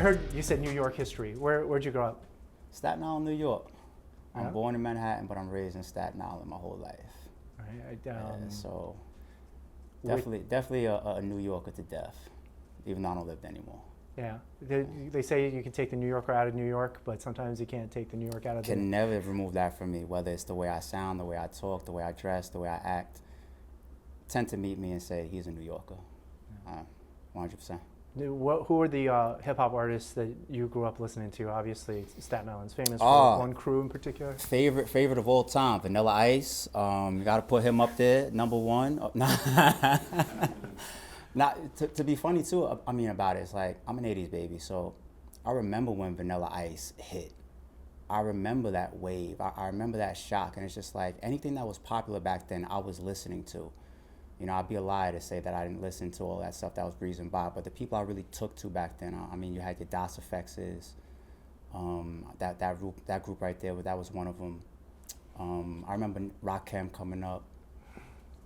heard you said New York history. Where'd you grow up? Staten Island, New York. I'm Yeah. born in Manhattan, but I'm raised in Staten Island my whole life. Right. So definitely a New Yorker to death, even though I don't live there anymore. Yeah. They say you can take the New Yorker out of New York, but sometimes you can't take the New York out of Can never remove that from me, whether it's the way I sound, the way I talk, the way I dress, the way I act. Tend to meet me and say, he's a New Yorker. 100%. Who are the hip-hop artists that you grew up listening to? Obviously, Staten Island's famous for one crew in particular. Favorite of all time, Vanilla Ice. You got to put him up there, number one. To be funny too, about it, it's like, I'm an 80s baby, so I remember when Vanilla Ice hit. I remember that wave. I remember that shock, and it's just like, anything that was popular back then, I was listening to. You know, I'd be a liar to say that I didn't listen to all that stuff that was breezing by, but the people I really took to back then, you had your Das Effects, that group right there, that was one of them. I remember Rakim coming up.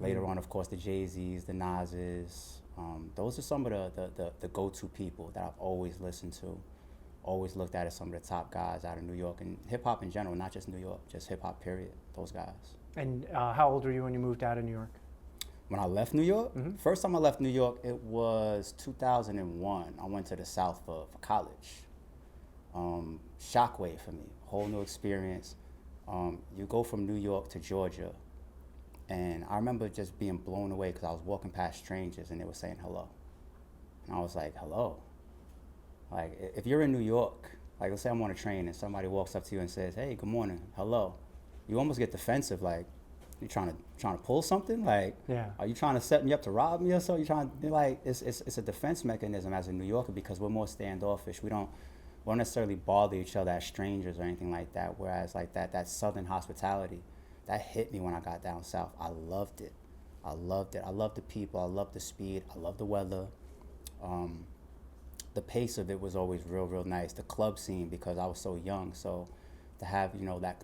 Later on, of course, the Jay-Z's, the Nas's. Those are some of the go-to people that I've always listened to, always looked at as some of the top guys out of New York, and hip-hop in general, not just New York, just hip-hop period, those guys. And how old were you when you moved out of New York? When I left New York, Mm-hmm. First time I left New York, it was 2001. I went to the South for college. Shockwave for me, whole new experience. You go from New York to Georgia, and I remember just being blown away because I was walking past strangers and they were saying hello. And I was like, hello? Like, if you're in New York, like let's say I'm on a train and somebody walks up to you and says, hey, good morning, hello. You almost get defensive, like, you trying to pull something? Like, yeah. Are you trying to set me up to rob me or so? You trying to, like, it's a defense mechanism as a New Yorker because we're more standoffish. We don't necessarily bother each other as strangers or anything like that. Whereas like that Southern hospitality, that hit me when I got down south. I loved it. I loved the people. I loved the speed. I loved the weather. The pace of it was always real nice. The club scene, because I was so young, so to have,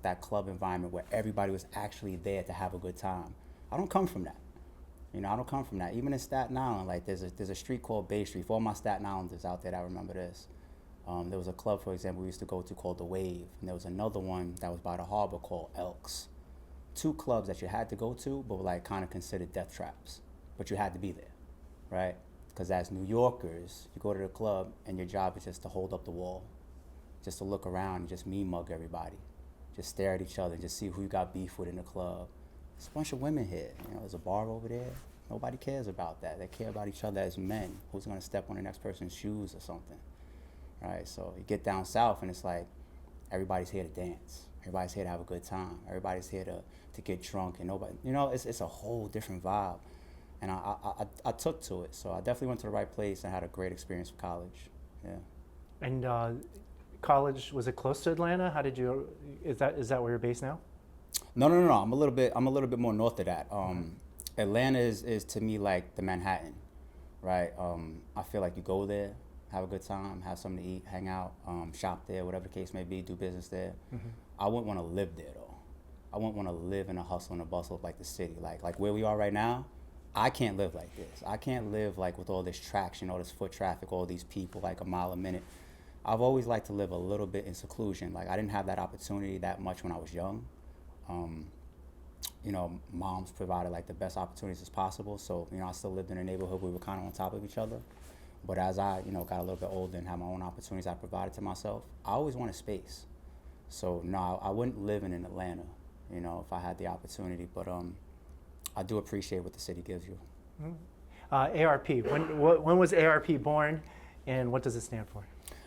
that club environment where everybody was actually there to have a good time. I don't come from that. I don't come from that. Even in Staten Island, like there's a street called Bay Street. For all my Staten Islanders out there that remember this, there was a club, for example, we used to go to called The Wave, and there was another one that was by the harbor called Elks. 2 clubs that you had to go to, but were like kind of considered death traps. But you had to be there, right? Because as New Yorkers, you go to the club and your job is just to hold up the wall, just to look around and just mug everybody, just stare at each other and just see who you got beef with in the club. There's a bunch of women here. There's a bar over there. Nobody cares about that. They care about each other as men. Who's gonna step on the next person's shoes or something, right? So you get down south and it's like everybody's here to dance. Everybody's here to have a good time. Everybody's here to get drunk, and nobody, it's a whole different vibe. And I took to it, so I definitely went to the right place and had a great experience with college. Yeah. And college, was it close to Atlanta? How did you? Is that where you're based now? No. I'm a little bit more north of that. Atlanta is to me like the Manhattan, right? I feel like you go there, have a good time, have something to eat, hang out, shop there, whatever the case may be, do business there. Mm-hmm. I wouldn't want to live there though. I wouldn't want to live in a hustle and a bustle of like the city, like where we are right now. I can't live like this. I can't live like with all this traction, all this foot traffic, all these people, like a mile a minute. I've always liked to live a little bit in seclusion. Like I didn't have that opportunity that much when I was young. Moms provided like the best opportunities as possible. So, I still lived in a neighborhood where we were kind of on top of each other. But as I, got a little bit older and had my own opportunities I provided to myself, I always wanted space. So no, I wouldn't live in Atlanta, if I had the opportunity. But I do appreciate what the city gives you. A.R.P. When was A.R.P. born, and what does it stand for?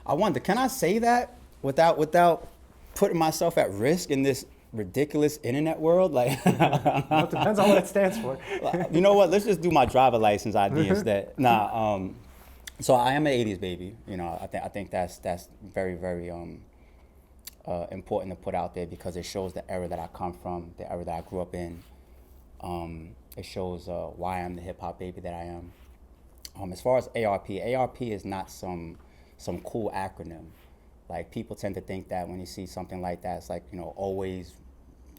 I wonder, can I say that without putting myself at risk in this ridiculous internet world? Like, Well, it depends on what it stands for. You know what? Let's just do my driver license ID instead. So I am an '80s baby. I think that's very very important to put out there because it shows the era that I come from, the era that I grew up in. It shows why I'm the hip hop baby that I am. As far as A.R.P. is not some cool acronym. Like people tend to think that when you see something like that, it's like, always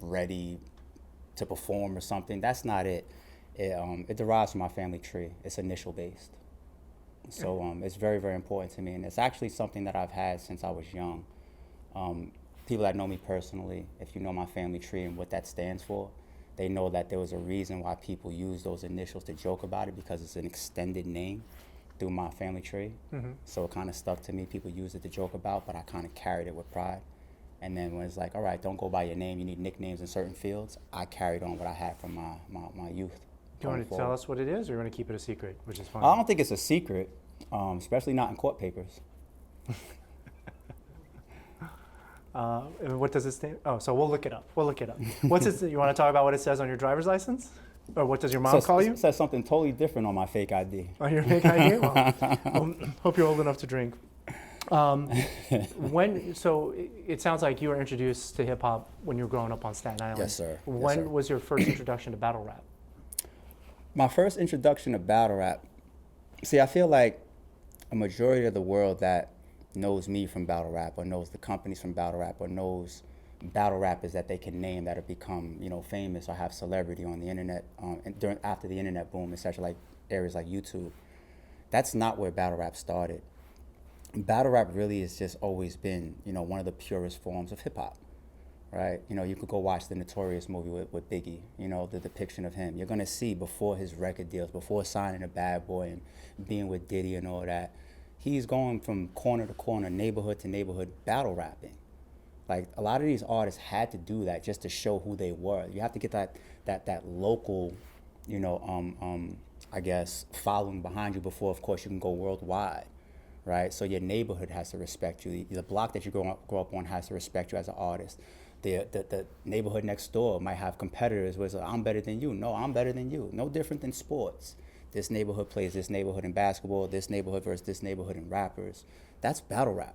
ready to perform or something. That's not it. It derives from my family tree. It's initial based. So it's very, very important to me, and it's actually something that I've had since I was young. People that know me personally, if you know my family tree and what that stands for, they know that there was a reason why people use those initials to joke about it, because it's an extended name through my family tree. So it kind of stuck to me. People use it to joke about, but I kind of carried it with pride. And then when it's like, all right, don't go by your name, you need nicknames in certain fields, I carried on what I had from my youth. Do you want to tell us what it is, or you want to keep it a secret, which is fine? I don't think it's a secret, especially not in court papers. And what does it stand? Oh, so we'll look it up. What's it? You want to talk about what it says on your driver's license, or what does your mom call you? It says something totally different on my fake ID. On your fake ID? Well, hope you're old enough to drink. So it sounds like you were introduced to hip hop when you were growing up on Staten Island. Yes, sir. When was your first introduction to battle rap? My first introduction to battle rap. See, I feel like a majority of the world that knows me from battle rap, or knows the companies from battle rap, or knows battle rappers that they can name that have become, famous or have celebrity on the internet, and after the internet boom, especially like areas like YouTube. That's not where battle rap started. Battle rap really has just always been, one of the purest forms of hip hop, right? You could go watch the Notorious movie with Biggie, the depiction of him. You're gonna see before his record deals, before signing a Bad Boy and being with Diddy and all that, he's going from corner to corner, neighborhood to neighborhood, battle rapping. Like, a lot of these artists had to do that just to show who they were. You have to get that local, I guess, following behind you before, of course, you can go worldwide, right? So your neighborhood has to respect you. The block that you grow up on has to respect you as an artist. The neighborhood next door might have competitors where it's like, I'm better than you. No, I'm better than you. No different than sports. This neighborhood plays this neighborhood in basketball, this neighborhood versus this neighborhood in rappers. That's battle rap.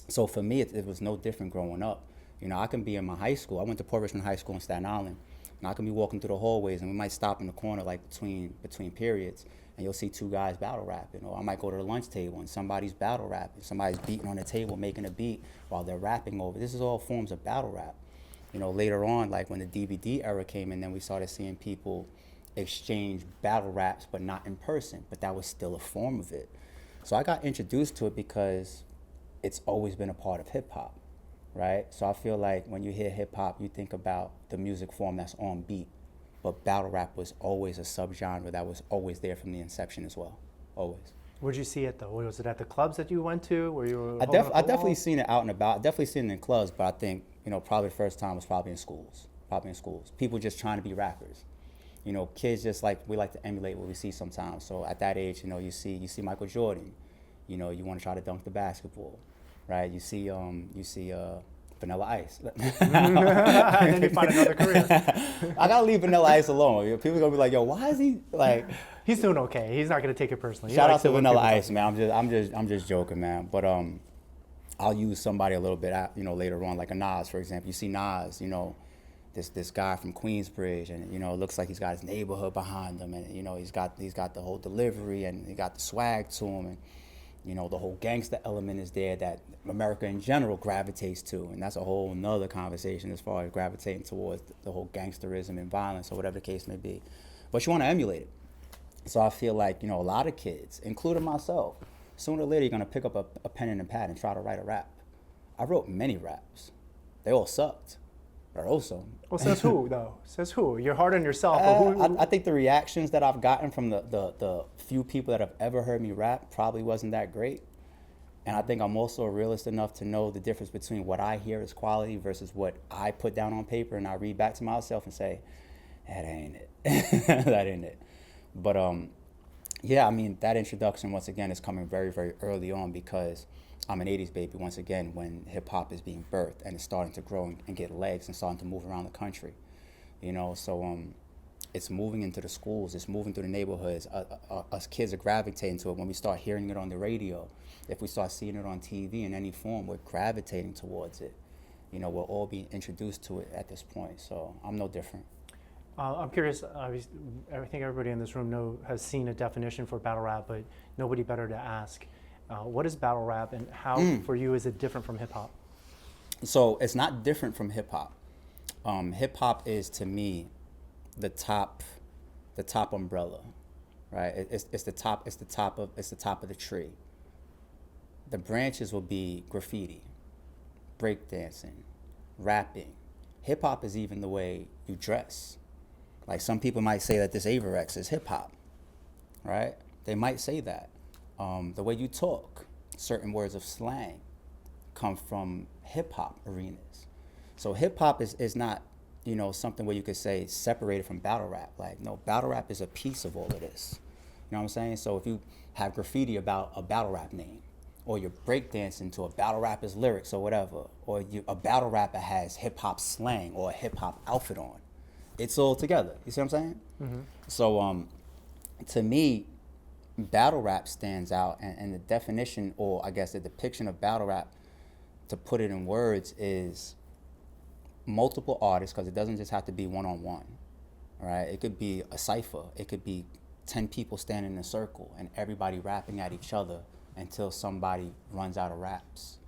So for me, it was no different growing up. I can be in my high school. I went to Port Richmond High School in Staten Island, and I can be walking through the hallways, and we might stop in the corner, like between periods, and you'll see two guys battle rapping. Or I might go to the lunch table, and somebody's battle rapping. Somebody's beating on the table, making a beat while they're rapping over. This is all forms of battle rap. Later on, like when the DVD era came in, then we started seeing people exchange battle raps, but not in person, but that was still a form of it. So I got introduced to it because it's always been a part of hip hop, right? So I feel like when you hear hip hop, you think about the music form that's on beat, but battle rap was always a subgenre that was always there from the inception as well, always. Where'd you see it though? Was it at the clubs that you went to, where you were? I definitely seen it out and about. I definitely seen it in clubs, but I think probably the first time was probably in schools. People just trying to be rappers. Kids just we like to emulate what we see sometimes. So at that age, you see Michael Jordan, you want to try to dunk the basketball, right? You see Vanilla Ice. And then you find another career. I gotta leave Vanilla Ice alone. People are gonna be like, yo, why is he like? He's doing okay. He's not gonna take it personally. Shout out to Vanilla Ice, man. I'm just joking, man. But I'll use somebody a little bit, later on, like a Nas, for example. You see Nas, this guy from Queensbridge, and it looks like he's got his neighborhood behind him, and he's got the whole delivery, and he got the swag to him, and the whole gangster element is there that America in general gravitates to, and that's a whole nother conversation as far as gravitating towards the whole gangsterism and violence or whatever the case may be. But you want to emulate it. So I feel like a lot of kids, including myself, sooner or later you're gonna pick up a pen and a pad and try to write a rap. I wrote many raps. They all sucked. They're awesome. Well, says who though? Says who? You're hard on yourself. I think the reactions that I've gotten from the few people that have ever heard me rap probably wasn't that great. And I think I'm also a realist enough to know the difference between what I hear as quality versus what I put down on paper and I read back to myself and say, that ain't it. That ain't it. But yeah, I mean, that introduction, once again, is coming very, very early on because I'm an 80s baby, once again, when hip-hop is being birthed and it's starting to grow and get legs and starting to move around the country, So it's moving into the schools, it's moving through the neighborhoods. Us kids are gravitating to it when we start hearing it on the radio. If we start seeing it on TV in any form, we're gravitating towards it. We're all being introduced to it at this point, so I'm no different. I'm curious, I think everybody in this room has seen a definition for battle rap, but nobody better to ask. What is battle rap and how, for you, is it different from hip hop? So it's not different from hip hop. Hip hop is, to me, the top umbrella, right? It's the top. It's the top of the tree. The branches will be graffiti, breakdancing, rapping. Hip hop is even the way you dress. Like some people might say that this Averex is hip hop, right? They might say that. The way you talk, certain words of slang come from hip hop arenas. So hip hop is not, something where you could say separated from battle rap. Like, no, battle rap is a piece of all of this. You know what I'm saying? So if you have graffiti about a battle rap name, or you're breakdancing to a battle rapper's lyrics or whatever, or a battle rapper has hip hop slang or a hip hop outfit on, it's all together. You see what I'm saying? Mm-hmm. So to me, battle rap stands out, and the definition, or I guess the depiction of battle rap, to put it in words, is multiple artists, because it doesn't just have to be one-on-one, right? It could be a cipher. It could be 10 people standing in a circle and everybody rapping at each other until somebody runs out of raps,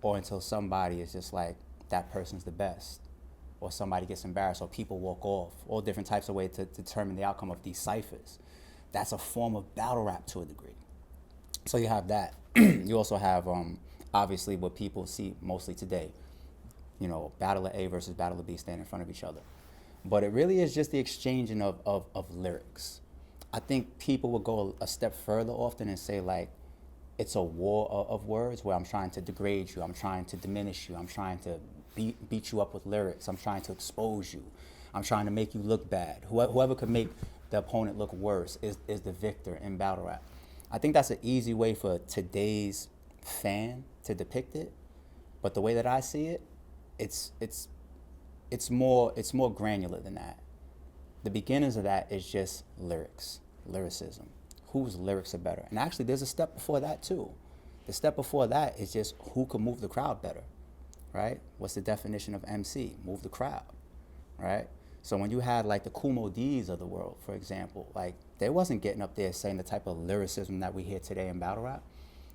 or until somebody is just like, that person's the best, or somebody gets embarrassed, or people walk off. All different types of ways to determine the outcome of these ciphers. That's a form of battle rap to a degree. So you have that. You also have, obviously, what people see mostly today, battle of A versus battle of B standing in front of each other. But it really is just the exchanging of lyrics. I think people will go a step further often and say, like, it's a war of words where I'm trying to degrade you, I'm trying to diminish you, I'm trying to beat you up with lyrics, I'm trying to expose you, I'm trying to make you look bad. Whoever could make the opponent look worse is the victor in battle rap. I think that's an easy way for today's fan to depict it, but the way that I see it, it's more granular than that. The beginnings of that is just lyricism. Whose lyrics are better? And actually, there's a step before that too. The step before that is just who can move the crowd better, right? What's the definition of MC? Move the crowd, right? So when you had like the Kumo D's of the world, for example, like they wasn't getting up there saying the type of lyricism that we hear today in battle rap.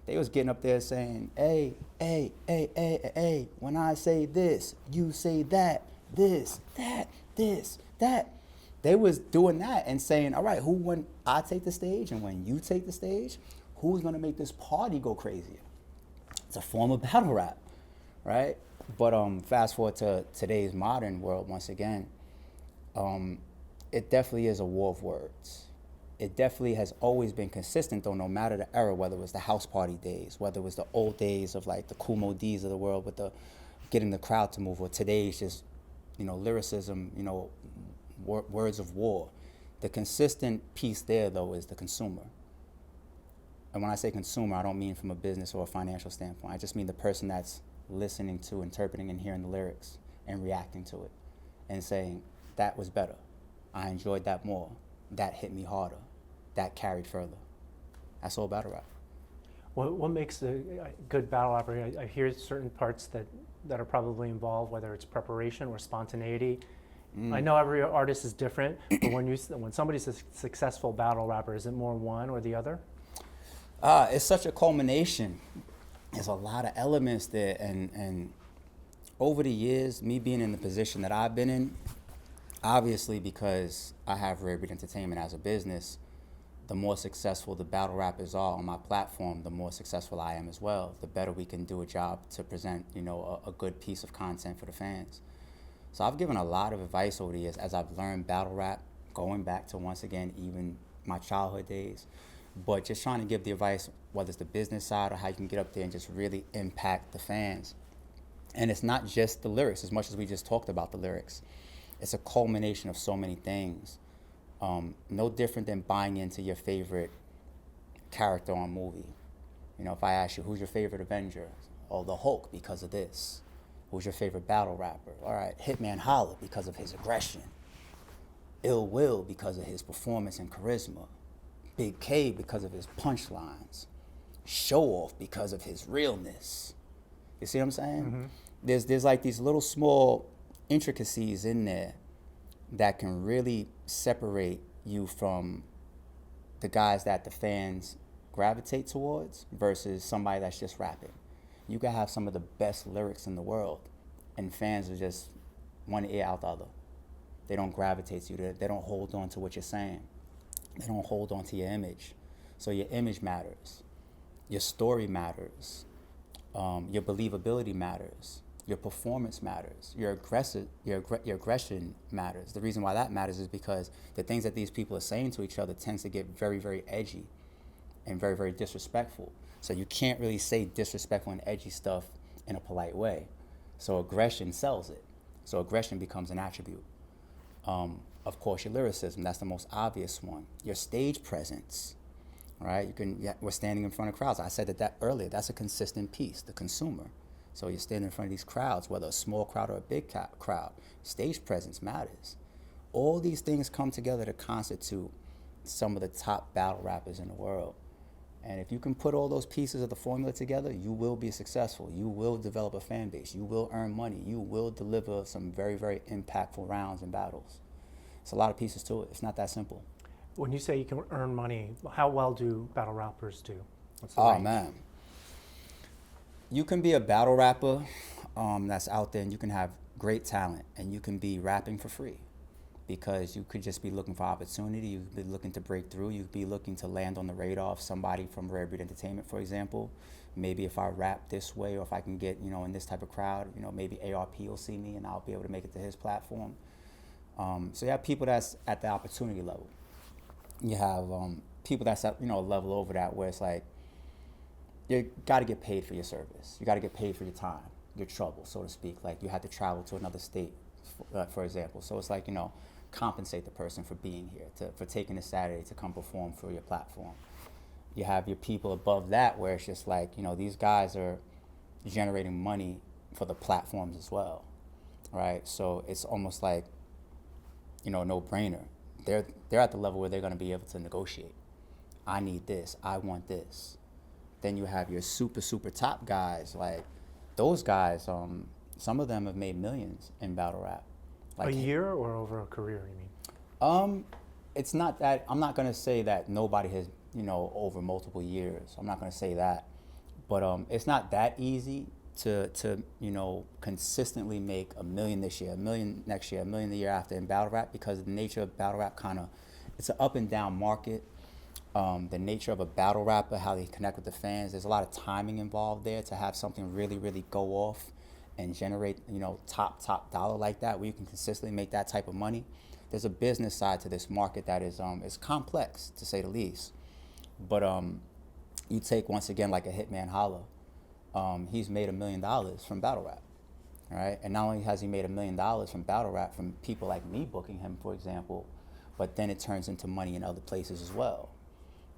They was getting up there saying, hey, hey, hey, hey, hey, when I say this, you say that, this, that, this, that. They was doing that and saying, all right, when I take the stage and when you take the stage, who's gonna make this party go crazier? It's a form of battle rap, right? But fast forward to today's modern world once again, it definitely is a war of words. It definitely has always been consistent, though, no matter the era, whether it was the house party days, whether it was the old days of like the Kumo D's of the world with the getting the crowd to move, or today's just, lyricism, words of war. The consistent piece there, though, is the consumer. And when I say consumer, I don't mean from a business or a financial standpoint. I just mean the person that's listening to, interpreting, and hearing the lyrics and reacting to it and saying, that was better. I enjoyed that more. That hit me harder. That carried further. That's all battle rap. What makes a good battle rapper? I hear certain parts that are probably involved, whether it's preparation or spontaneity. I know every artist is different, but when somebody's a successful battle rapper, is it more one or the other? It's such a culmination. There's a lot of elements there, and over the years, me being in the position that I've been in, obviously because I have Rare Breed Entertainment as a business, the more successful the battle rappers are on my platform, the more successful I am as well. The better we can do a job to present, a good piece of content for the fans. So I've given a lot of advice over the years as I've learned battle rap, going back to, once again, even my childhood days, but just trying to give the advice, whether it's the business side or how you can get up there and just really impact the fans. And it's not just the lyrics, as much as we just talked about the lyrics. It's a culmination of so many things. No different than buying into your favorite character on a movie. If I ask you, who's your favorite Avenger? Oh, the Hulk, because of this. Who's your favorite battle rapper? All right, Hitman Holla, because of his aggression. Ill Will, because of his performance and charisma. Big K, because of his punchlines. Show Off, because of his realness. You see what I'm saying? Mm-hmm. There's like these little small intricacies in there that can really separate you from the guys that the fans gravitate towards versus somebody that's just rapping. You can have some of the best lyrics in the world, and fans are just one ear out the other. They don't gravitate to you. They don't hold on to what you're saying. They don't hold on to your image. So your image matters. Your story matters. Your believability matters. Your performance matters. Your aggression matters. The reason why that matters is because the things that these people are saying to each other tends to get very, very edgy and very, very disrespectful. So you can't really say disrespectful and edgy stuff in a polite way. So aggression sells it. So aggression becomes an attribute. Of course, your lyricism, that's the most obvious one. Your stage presence, right? We're standing in front of crowds. I said that earlier. That's a consistent piece, the consumer. So you're standing in front of these crowds, whether a small crowd or a big crowd. Stage presence matters. All these things come together to constitute some of the top battle rappers in the world. And if you can put all those pieces of the formula together, you will be successful. You will develop a fan base. You will earn money. You will deliver some very, very impactful rounds and battles. It's a lot of pieces to it. It's not that simple. When you say you can earn money, how well do battle rappers do? What's the Oh, range? man. You can be a battle rapper that's out there, and you can have great talent, and you can be rapping for free, because you could just be looking for opportunity. You could be looking to break through. You could be looking to land on the radar of somebody from Rare Breed Entertainment, for example. Maybe if I rap this way, or if I can get, in this type of crowd, maybe A.R.P will see me and I'll be able to make it to his platform. So you have people that's at the opportunity level. You have people that's at, a level over that, where it's like, you got to get paid for your service. You got to get paid for your time, your trouble, so to speak. Like, you had to travel to another state, for example. So it's like, compensate the person for being here, for taking a Saturday to come perform for your platform. You have your people above that, where it's just like, these guys are generating money for the platforms as well, right? So it's almost like, no brainer. They're at the level where they're going to be able to negotiate. I need this. I want this. Then you have your super, super top guys. Like, those guys, some of them have made millions in battle rap. Like, a year or over a career, you mean? It's not that, I'm not going to say that nobody has, over multiple years. I'm not going to say that. But it's not that easy to consistently make $1 million this year, $1 million next year, $1 million the year after in battle rap, because the nature of battle rap it's an up and down market. The nature of a battle rapper, how they connect with the fans, there's a lot of timing involved there to have something really, really go off and generate, top dollar like that, where you can consistently make that type of money. There's a business side to this market that is complex, to say the least. But you take, once again, like a Hitman Holla. He's made $1 million from battle rap, right? And not only has he made $1 million from battle rap, from people like me booking him, for example, but then it turns into money in other places as well,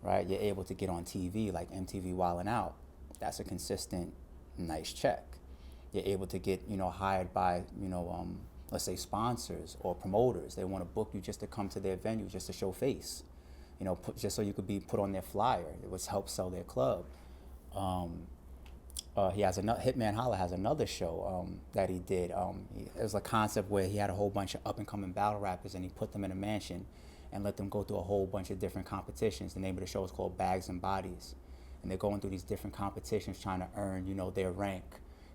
right? You're able to get on TV, like MTV Wildin' Out. That's a consistent, nice check. You're able to get, hired by, let's say sponsors or promoters. They want to book you just to come to their venue, just to show face, just so you could be put on their flyer, which helps sell their club. He has Hitman Holla has another show that he did. It was a concept where he had a whole bunch of up-and-coming battle rappers, and he put them in a mansion and let them go through a whole bunch of different competitions. The name of the show is called Bags and Bodies. And they're going through these different competitions, trying to earn, their rank,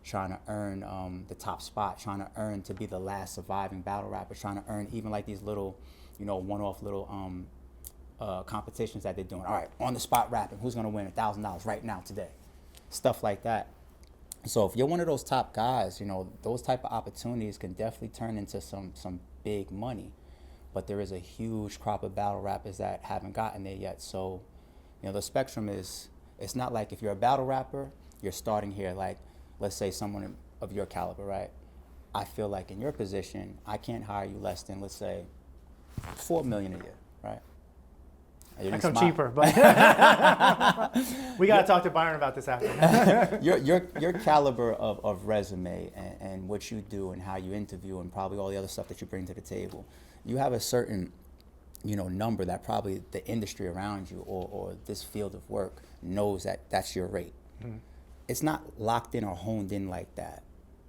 trying to earn the top spot, trying to earn to be the last surviving battle rapper, trying to earn even like these little, one-off little competitions that they're doing. All right, on the spot rapping, who's gonna win $1,000 right now, today? Stuff like that. So if you're one of those top guys, those type of opportunities can definitely turn into some big money. But there is a huge crop of battle rappers that haven't gotten there yet. So, the spectrum it's not like if you're a battle rapper, you're starting here, like, let's say someone of your caliber, right? I feel like in your position, I can't hire you less than, let's say, $4 million a year, right? I come cheaper, but we got to talk to Byron about this after. your caliber of resume and what you do and how you interview and probably all the other stuff that you bring to the table, you have a certain, number that probably the industry around you or this field of work knows that that's your rate. Mm-hmm. It's not locked in or honed in like that,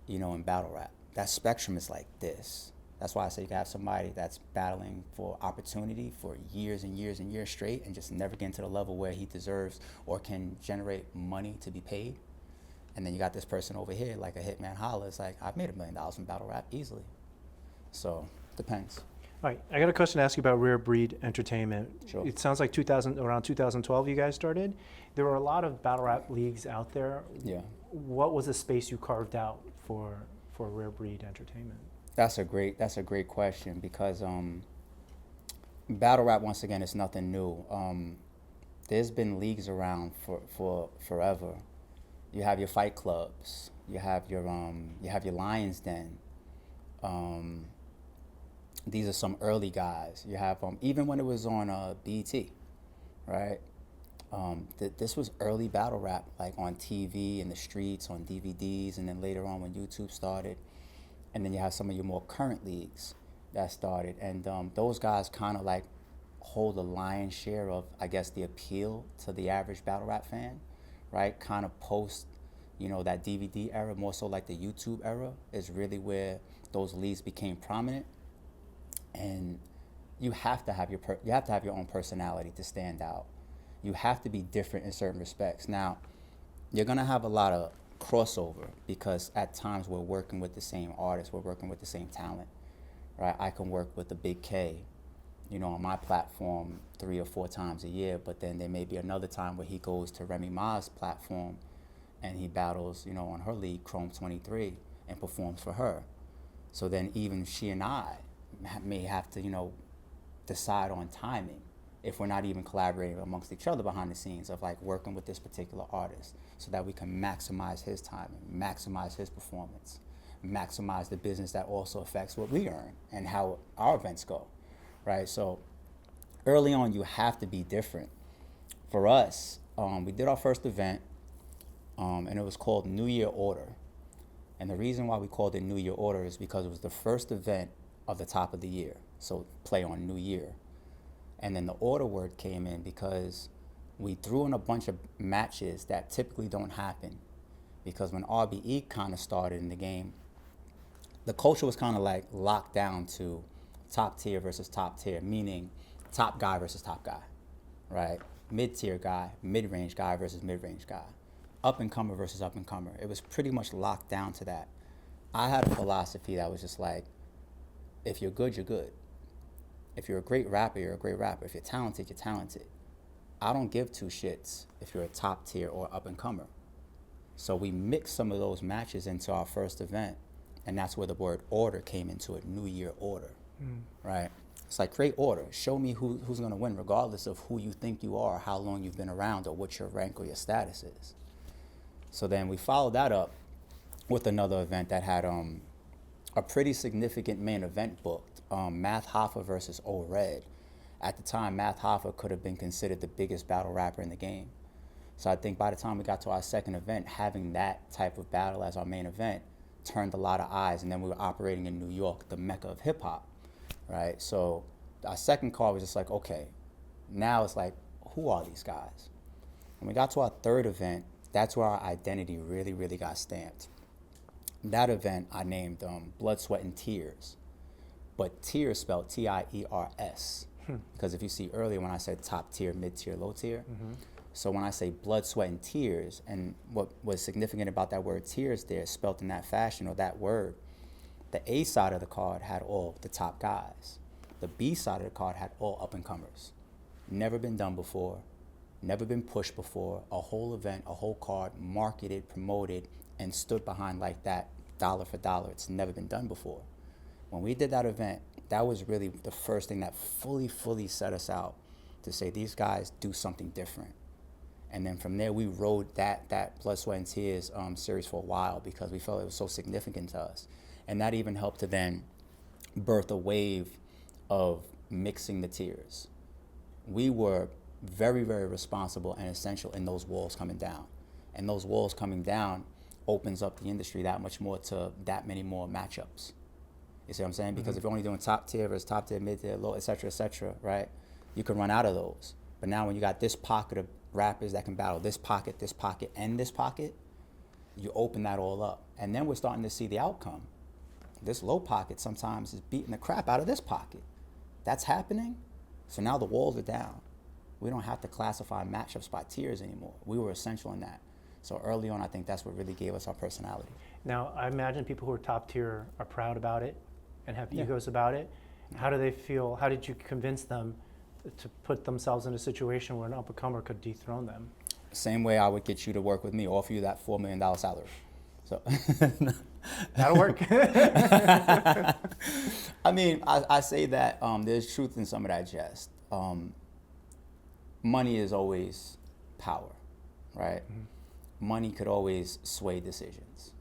in battle rap. That spectrum is like this. That's why I say you can have somebody that's battling for opportunity for years and years and years straight and just never get to the level where he deserves or can generate money to be paid. And then you got this person over here, like a Hitman Holla. It's like, I've made $1 million from battle rap easily. So, depends. All right, I got a question to ask you about Rare Breed Entertainment. Sure. It sounds like around 2012 you guys started. There were a lot of battle rap leagues out there. Yeah. What was the space you carved out for Rare Breed Entertainment? That's a great question because battle rap, once again, is nothing new. There's been leagues around for forever. You have your fight clubs. You have your Lions Den. These are some early guys. You have even when it was on BET, right? This was early battle rap, like on TV, in the streets, on DVDs, and then later on when YouTube started. And then you have some of your more current leagues that started. And those guys kind of like hold the lion's share of, I guess, the appeal to the average battle rap fan, right? Kind of post, that DVD era, more so like the YouTube era, is really where those leagues became prominent. And you have to have your own personality to stand out. You have to be different in certain respects. Now, you're gonna have a lot of crossover because at times we're working with the same artists, we're working with the same talent, right? I can work with the Big K, on my platform 3 or 4 times a year, but then there may be another time where he goes to Remy Ma's platform and he battles, on her league, Chrome 23, and performs for her. So then even she and I may have to, decide on timing if we're not even collaborating amongst each other behind the scenes of like working with this particular artist so that we can maximize his timing, maximize his performance, maximize the business that also affects what we earn and how our events go, right? So early on, you have to be different. For us, we did our first event, and it was called New Year Order. And the reason why we called it New Year Order is because it was the first event of the top of the year, so play on New Year. And then the order word came in because we threw in a bunch of matches that typically don't happen. Because when RBE kind of started in the game, the culture was kind of like locked down to top tier versus top tier, meaning top guy versus top guy, right? Mid-tier guy, mid-range guy versus mid-range guy, up-and-comer versus up-and-comer. It was pretty much locked down to that. I had a philosophy that was just like, if you're good, you're good. If you're a great rapper, you're a great rapper. If you're talented, you're talented. I don't give 2 shits if you're a top tier or up-and-comer. So we mixed some of those matches into our first event, and that's where the word order came into it, New Year Order, right? It's like, create order. Show me who's gonna win, regardless of who you think you are, how long you've been around, or what your rank or your status is. So then we followed that up with another event that had a pretty significant main event booked. Math Hoffa versus O-Red. At the time, Math Hoffa could have been considered the biggest battle rapper in the game. So I think by the time we got to our second event, having that type of battle as our main event turned a lot of eyes. And then we were operating in New York, the mecca of hip hop, right? So our second call was just like, okay, now it's like, who are these guys? When we got to our third event, that's where our identity really, really got stamped. That event I named Blood, Sweat, and Tears. But tears spelled T-I-E-R-S. Because if you see earlier when I said top tier, mid tier, low tier, so when I say blood, sweat, and tears, and what was significant about that word tears there, spelled in that fashion or that word, the A side of the card had all the top guys. The B side of the card had all up-and-comers. Never been done before, never been pushed before, a whole event, a whole card, marketed, promoted, and stood behind like that, dollar for dollar. It's never been done before. When we did that event, that was really the first thing that fully set us out to say these guys do something different. And then from there, we rode that Blood, Sweat, and Tears series for a while because we felt it was so significant to us. And that even helped to then birth a wave of mixing the tiers. We were very, very responsible and essential in those walls coming down. And those walls coming down opens up the industry that much more to that many more matchups. You see what I'm saying? Because if you're only doing top tier versus top tier, mid tier, low, et cetera, right? You can run out of those. But now when you got this pocket of rappers that can battle this pocket, and this pocket, you open that all up. And then we're starting to see the outcome. This low pocket sometimes is beating the crap out of this pocket. That's happening. So now the walls are down. We don't have to classify matchups by tiers anymore. We were essential in that. So early on, I think that's what really gave us our personality. Now, I imagine people who are top tier are proud about it and have egos about it. How do they feel? How did you convince them to put themselves in a situation where an up-and-comer could dethrone them? Same way I would get you to work with me, offer you that $4 million salary. So That'll work. I mean, I say that there's truth in some of that jest. Money is always power, right? Mm-hmm. Money could always sway decisions.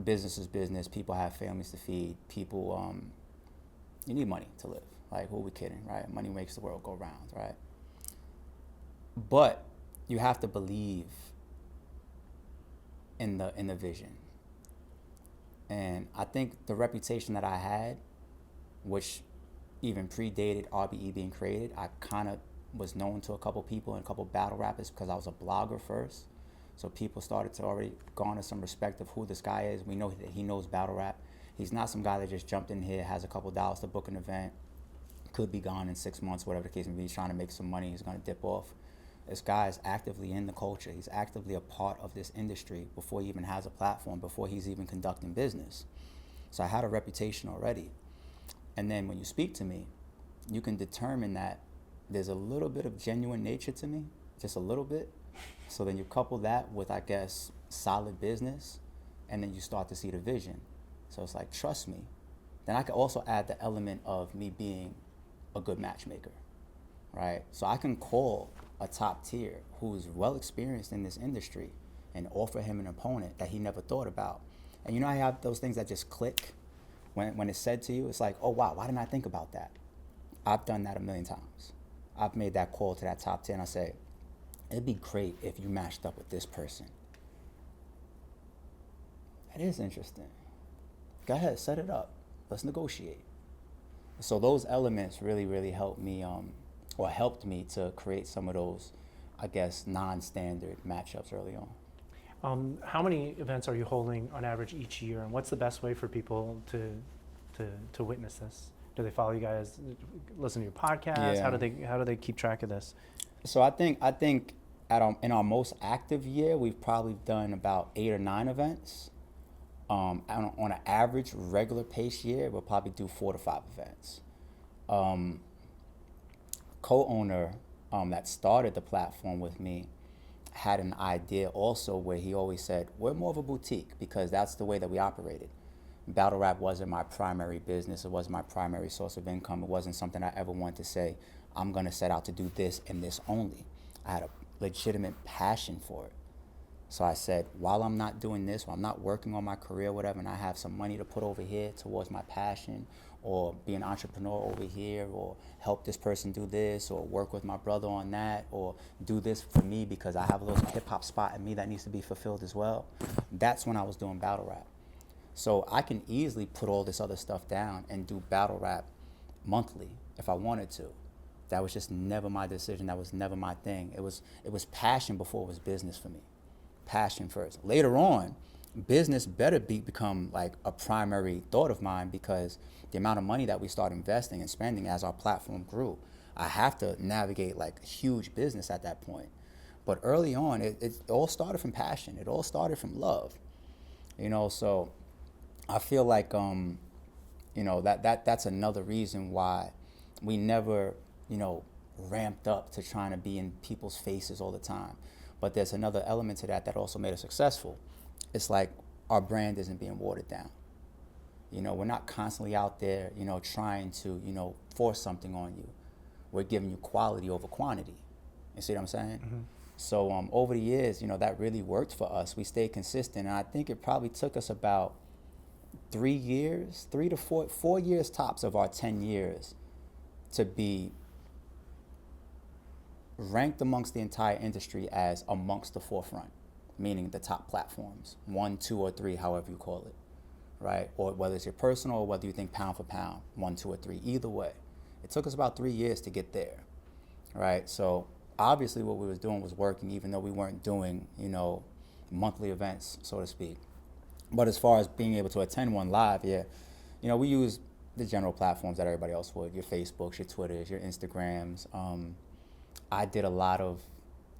Business is business. People have families to feed. People, you need money to live. Like, who are we kidding, right? Money makes the world go round, right? But you have to believe in the vision. And I think the reputation that I had, which even predated RBE being created, I kind of was known to a couple people and a couple battle rappers because I was a blogger first. So people started to already garner some respect of who this guy is. We know that he knows battle rap. He's not some guy that just jumped in here, has a couple dollars to book an event, could be gone in 6 months, whatever the case may be. He's trying to make some money, he's gonna dip off. This guy is actively in the culture. He's actively a part of this industry before he even has a platform, before he's even conducting business. So I had a reputation already. And then when you speak to me, you can determine that there's a little bit of genuine nature to me, just a little bit. So then you couple that with, I guess, solid business, and then you start to see the vision. So it's like, trust me. Then I can also add the element of me being a good matchmaker, right? So I can call a top tier who's well experienced in this industry and offer him an opponent that he never thought about. And you know how you have those things that just click when it's said to you? It's like, oh wow, why didn't I think about that? I've done that a million times. I've made that call to that top tier and I say, it'd be great if you matched up with this person. That is interesting. Go ahead, set it up. Let's negotiate. So those elements really, really helped me, or helped me to create some of those, I guess, non-standard matchups early on. How many events are you holding on average each year, and what's the best way for people to witness this? Do they follow you guys, listen to your podcast? Yeah. How do they keep track of this? So I think in our most active year, we've probably done about 8 or 9 events. On an average regular pace year, we'll probably do 4 to 5 events. Co-owner that started the platform with me had an idea also where he always said, we're more of a boutique because that's the way that we operated. Battle rap wasn't my primary business. It wasn't my primary source of income. It wasn't something I ever wanted to say, I'm going to set out to do this and this only. I had a legitimate passion for it. So I said, while I'm not doing this, while I'm not working on my career, whatever, and I have some money to put over here towards my passion, or be an entrepreneur over here, or help this person do this, or work with my brother on that, or do this for me because I have a little hip hop spot in me that needs to be fulfilled as well. That's when I was doing battle rap. So I can easily put all this other stuff down and do battle rap monthly if I wanted to. That was just never my decision. That was never my thing. It was passion before it was business for me. Passion first. Later on, business better become like a primary thought of mine because the amount of money that we start investing and spending as our platform grew, I have to navigate like huge business at that point. But early on, it all started from passion. It all started from love. So I feel like that's another reason why we never, ramped up to trying to be in people's faces all the time. But there's another element to that also made us successful. It's like our brand isn't being watered down. We're not constantly out there, trying to, force something on you. We're giving you quality over quantity. You see what I'm saying? Mm-hmm. So over the years, that really worked for us. We stayed consistent, and I think it probably took us about 3 years, 3 to 4 years tops of our 10 years to be ranked amongst the entire industry as amongst the forefront, meaning the top platforms, 1, 2, or 3, however you call it, right? Or whether it's your personal or whether you think pound for pound, 1, 2, or 3, either way. It took us about 3 years to get there, right? So obviously what we was doing was working, even though we weren't doing, monthly events, so to speak. But as far as being able to attend one live, we use the general platforms that everybody else would, your Facebooks, your Twitters, your Instagrams. I did a lot of,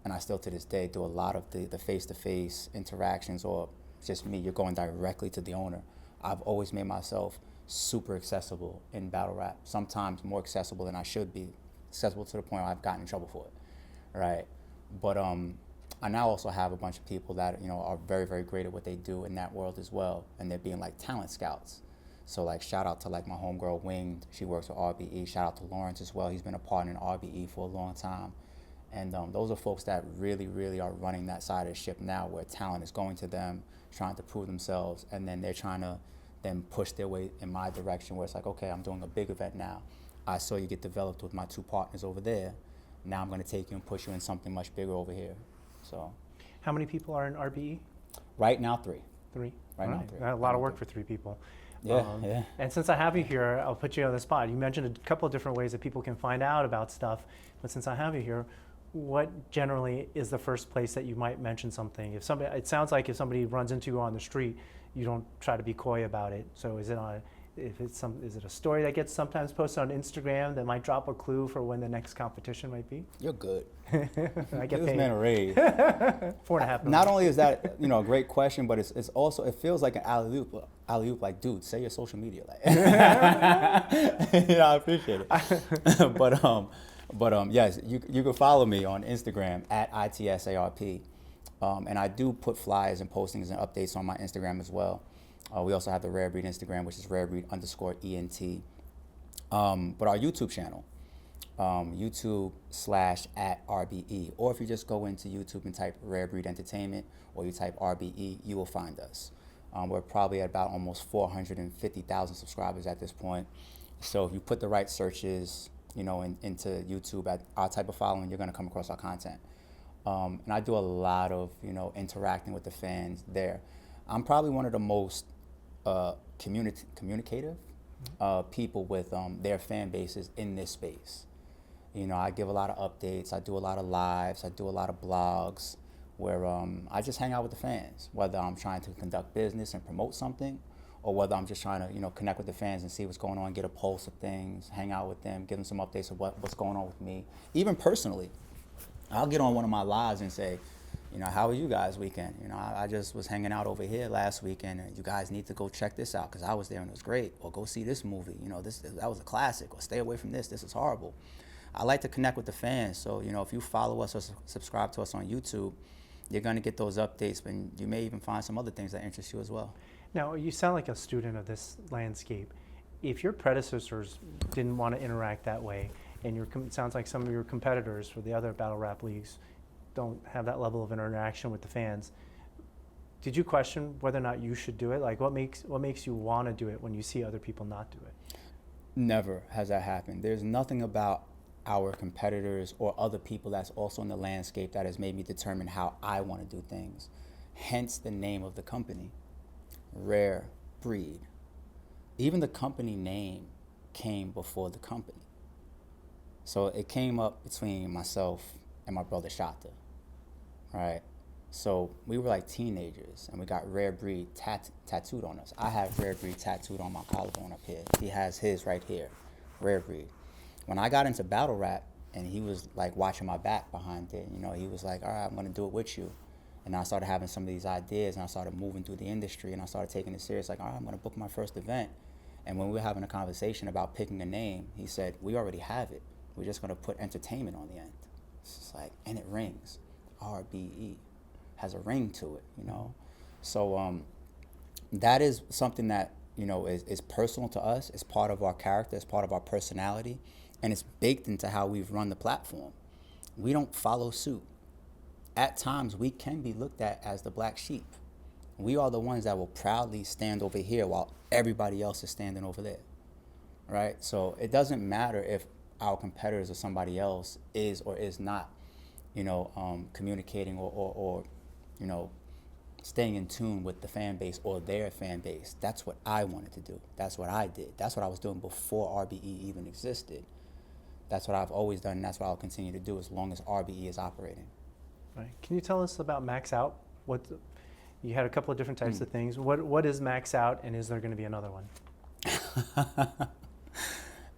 and I still to this day do a lot of the face-to-face interactions, or just me, you're going directly to the owner. I've always made myself super accessible in battle rap. Sometimes more accessible than I should be. Accessible to the point where I've gotten in trouble for it, right? But I now also have a bunch of people that, you know, are very, very great at what they do in that world as well, and they're being like talent scouts. So like shout out to like my homegirl Winged, she works with RBE. Shout out to Lawrence as well, he's been a partner in RBE for a long time. And those are folks that really, really are running that side of the ship now, where talent is going to them, trying to prove themselves, and then they're trying to then push their way in my direction, where it's like, okay, I'm doing a big event now. I saw you get developed with my 2 partners over there. Now I'm going to take you and push you in something much bigger over here. So, How many people are in RBE? right now 3. 3. Right All now 3. A lot of work for 3 people. Yeah, yeah. And since I have you here, I'll put you on the spot. You mentioned a couple of different ways that people can find out about stuff, but since I have you here, what generally is the first place that you might mention something? If somebody, it sounds like if somebody runs into you on the street, you don't try to be coy about it. So is it on? Is it a story that gets sometimes posted on Instagram that might drop a clue for when the next competition might be? You're good. I get Give this paid. man a raise. 4.5 million. Not only is that, you know, a great question, but it's also, it feels like an alley-oop. Alley-oop, like, dude, say your social media. Like, you know, I appreciate it. But yes, you can follow me on Instagram at ITSARP. And I do put flyers and postings and updates on my Instagram as well. We also have the Rare Breed Instagram, which is rarebreed_ENT. But our YouTube channel, YouTube/@RBE. Or if you just go into YouTube and type Rare Breed Entertainment, or you type RBE, you will find us. We're probably at about almost 450,000 subscribers at this point. So if you put the right searches, you know, into YouTube at our type of following, you're going to come across our content. And I do a lot of, you know, interacting with the fans there. I'm probably one of the most communicative people with their fan bases in this space. You know, I give a lot of updates, I do a lot of lives, I do a lot of blogs where I just hang out with the fans, whether I'm trying to conduct business and promote something, or whether I'm just trying to, you know, connect with the fans and see what's going on, get a pulse of things, hang out with them, give them some updates of what's going on with me. Even personally, I'll get on one of my lives and say, you know, how was you guys' weekend? You know, I just was hanging out over here last weekend, and you guys need to go check this out because I was there and it was great. Or go see this movie. You know, that was a classic. Or stay away from this. This is horrible. I like to connect with the fans. So, you know, if you follow us or subscribe to us on YouTube, you're going to get those updates, and you may even find some other things that interest you as well. Now, you sound like a student of this landscape. If your predecessors didn't want to interact that way, and it sounds like some of your competitors for the other battle rap leagues don't have that level of interaction with the fans, did you question whether or not you should do it? Like, what makes you want to do it when you see other people not do it? Never has that happened. There's nothing about our competitors or other people that's also in the landscape that has made me determine how I want to do things. Hence the name of the company, Rare Breed. Even the company name came before the company. So it came up between myself and my brother Shata, right? So we were like teenagers, and we got Rare Breed tattooed on us. I have Rare Breed tattooed on my collarbone up here. He has his right here, Rare Breed. When I got into battle rap, and he was like watching my back behind it, you know, he was like, all right, I'm gonna do it with you. And I started having some of these ideas, and I started moving through the industry, and I started taking it serious, like, all right, I'm gonna book my first event. And when we were having a conversation about picking a name, he said, we already have it. We're just gonna put entertainment on the end. It's just like, and it rings. RBE has a ring to it, you know? So that is something that, you know, is personal to us. It's part of our character, it's part of our personality, and it's baked into how we've run the platform. We don't follow suit. At times, we can be looked at as the black sheep. We are the ones that will proudly stand over here while everybody else is standing over there, right? So it doesn't matter if our competitors or somebody else is or is not, you know, communicating or, you know, staying in tune with the fan base or their fan base. That's what I wanted to do. That's what I did. That's what I was doing before RBE even existed. That's what I've always done, and that's what I'll continue to do as long as RBE is operating. Right. Can you tell us about Max Out? You had a couple of different types of things. What is Max Out, and is there going to be another one?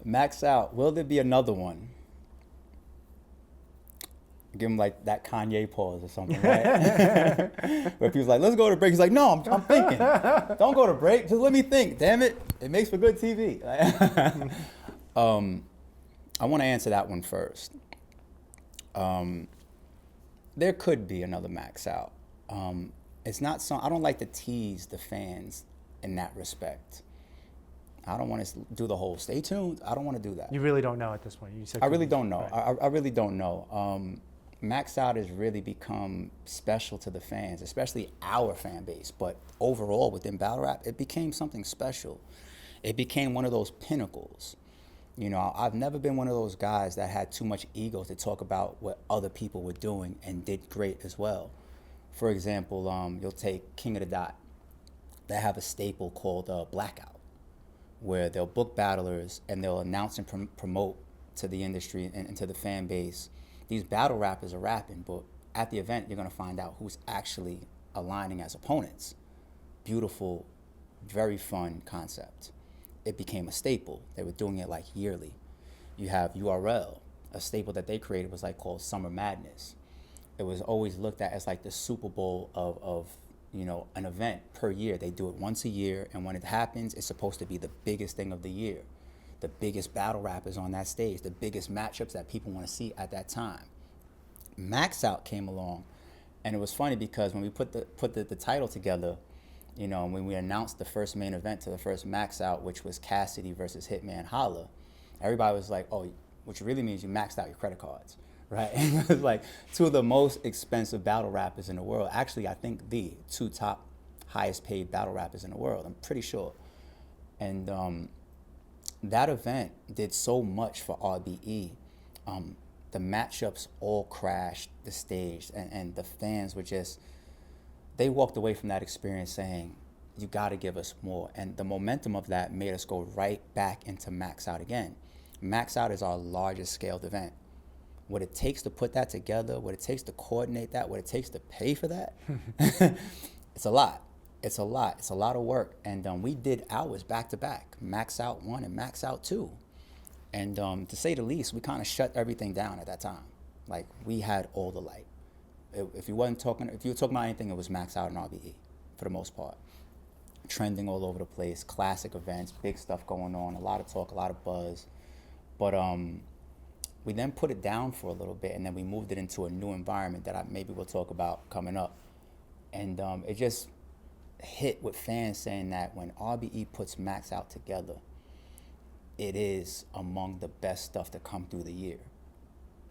Max Out. Will there be another one? Give him like that Kanye pause or something, right? Where people's like, let's go to break. He's like, no, I'm thinking. Don't go to break. Just let me think, damn it. It makes for good TV. I want to answer that one first. There could be another Max Out. It's not I don't like to tease the fans in that respect. I don't want to do the whole stay tuned. I don't want to do that. You really don't know at this point. You said I really don't know. Right. I really don't know. Max Out has really become special to the fans, especially our fan base. But overall, within battle rap, it became something special. It became one of those pinnacles. You know, I've never been one of those guys that had too much ego to talk about what other people were doing and did great as well. For example, you'll take King of the Dot. They have a staple called Blackout, where they'll book battlers and they'll announce and promote to the industry and to the fan base. These battle rappers are rapping, but at the event, you're going to find out who's actually aligning as opponents. Beautiful, very fun concept. It became a staple. They were doing it like yearly. You have URL, a staple that they created was like called Summer Madness. It was always looked at as like the Super Bowl of you know, an event per year. They do it once a year, and when it happens, it's supposed to be the biggest thing of the year. The biggest battle rappers on that stage, the biggest matchups that people want to see at that time. Max Out came along, and it was funny because when we put the title together, you know, when we announced the first main event to the first Max Out, which was Cassidy versus Hitman Holla, everybody was like, oh, which really means you maxed out your credit cards, right? And it was like two of the most expensive battle rappers in the world. Actually, I think the two top highest paid battle rappers in the world, I'm pretty sure. And that event did so much for RBE. The matchups all crashed the stage, and the fans were just, they walked away from that experience saying, you got to give us more. And the momentum of that made us go right back into Max Out again. Max Out is our largest scaled event. What it takes to put that together, what it takes to coordinate that, what it takes to pay for that, it's a lot. It's a lot. It's a lot of work. And we did ours back to back, Max Out 1 and Max Out 2. And to say the least, we kind of shut everything down at that time. Like, we had all the light. If you were talking about anything, it was Max Out and RBE for the most part. Trending all over the place, classic events, big stuff going on, a lot of talk, a lot of buzz. But we then put it down for a little bit, and then we moved it into a new environment that maybe we'll talk about coming up. And it just hit with fans saying that when RBE puts Max Out together, it is among the best stuff to come through the year.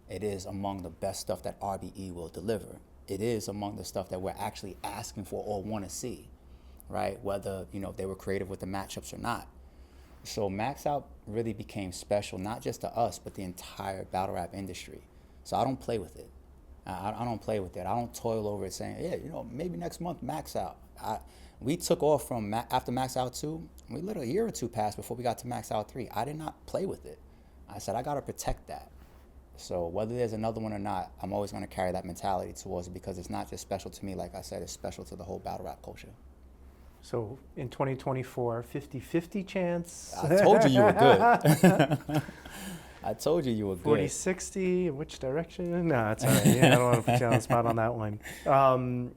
It is among the best stuff that RBE will deliver. It is among the stuff that we're actually asking for or want to see, right? Whether, you know, they were creative with the matchups or not. So Max Out really became special, not just to us, but the entire battle rap industry. So I don't play with it. I don't play with it. I don't toil over it saying, yeah, you know, maybe next month Max Out. We took off from after Max Out 2. We let a year or two pass before we got to Max Out 3. I did not play with it. I said, I got to protect that. So whether there's another one or not, I'm always going to carry that mentality towards it because it's not just special to me. Like I said, it's special to the whole battle rap culture. So in 2024, 50-50 chance? I told you were good. I told you were good. 40-60, in which direction? No, it's all right. Yeah, I don't want to put you on the spot on that one.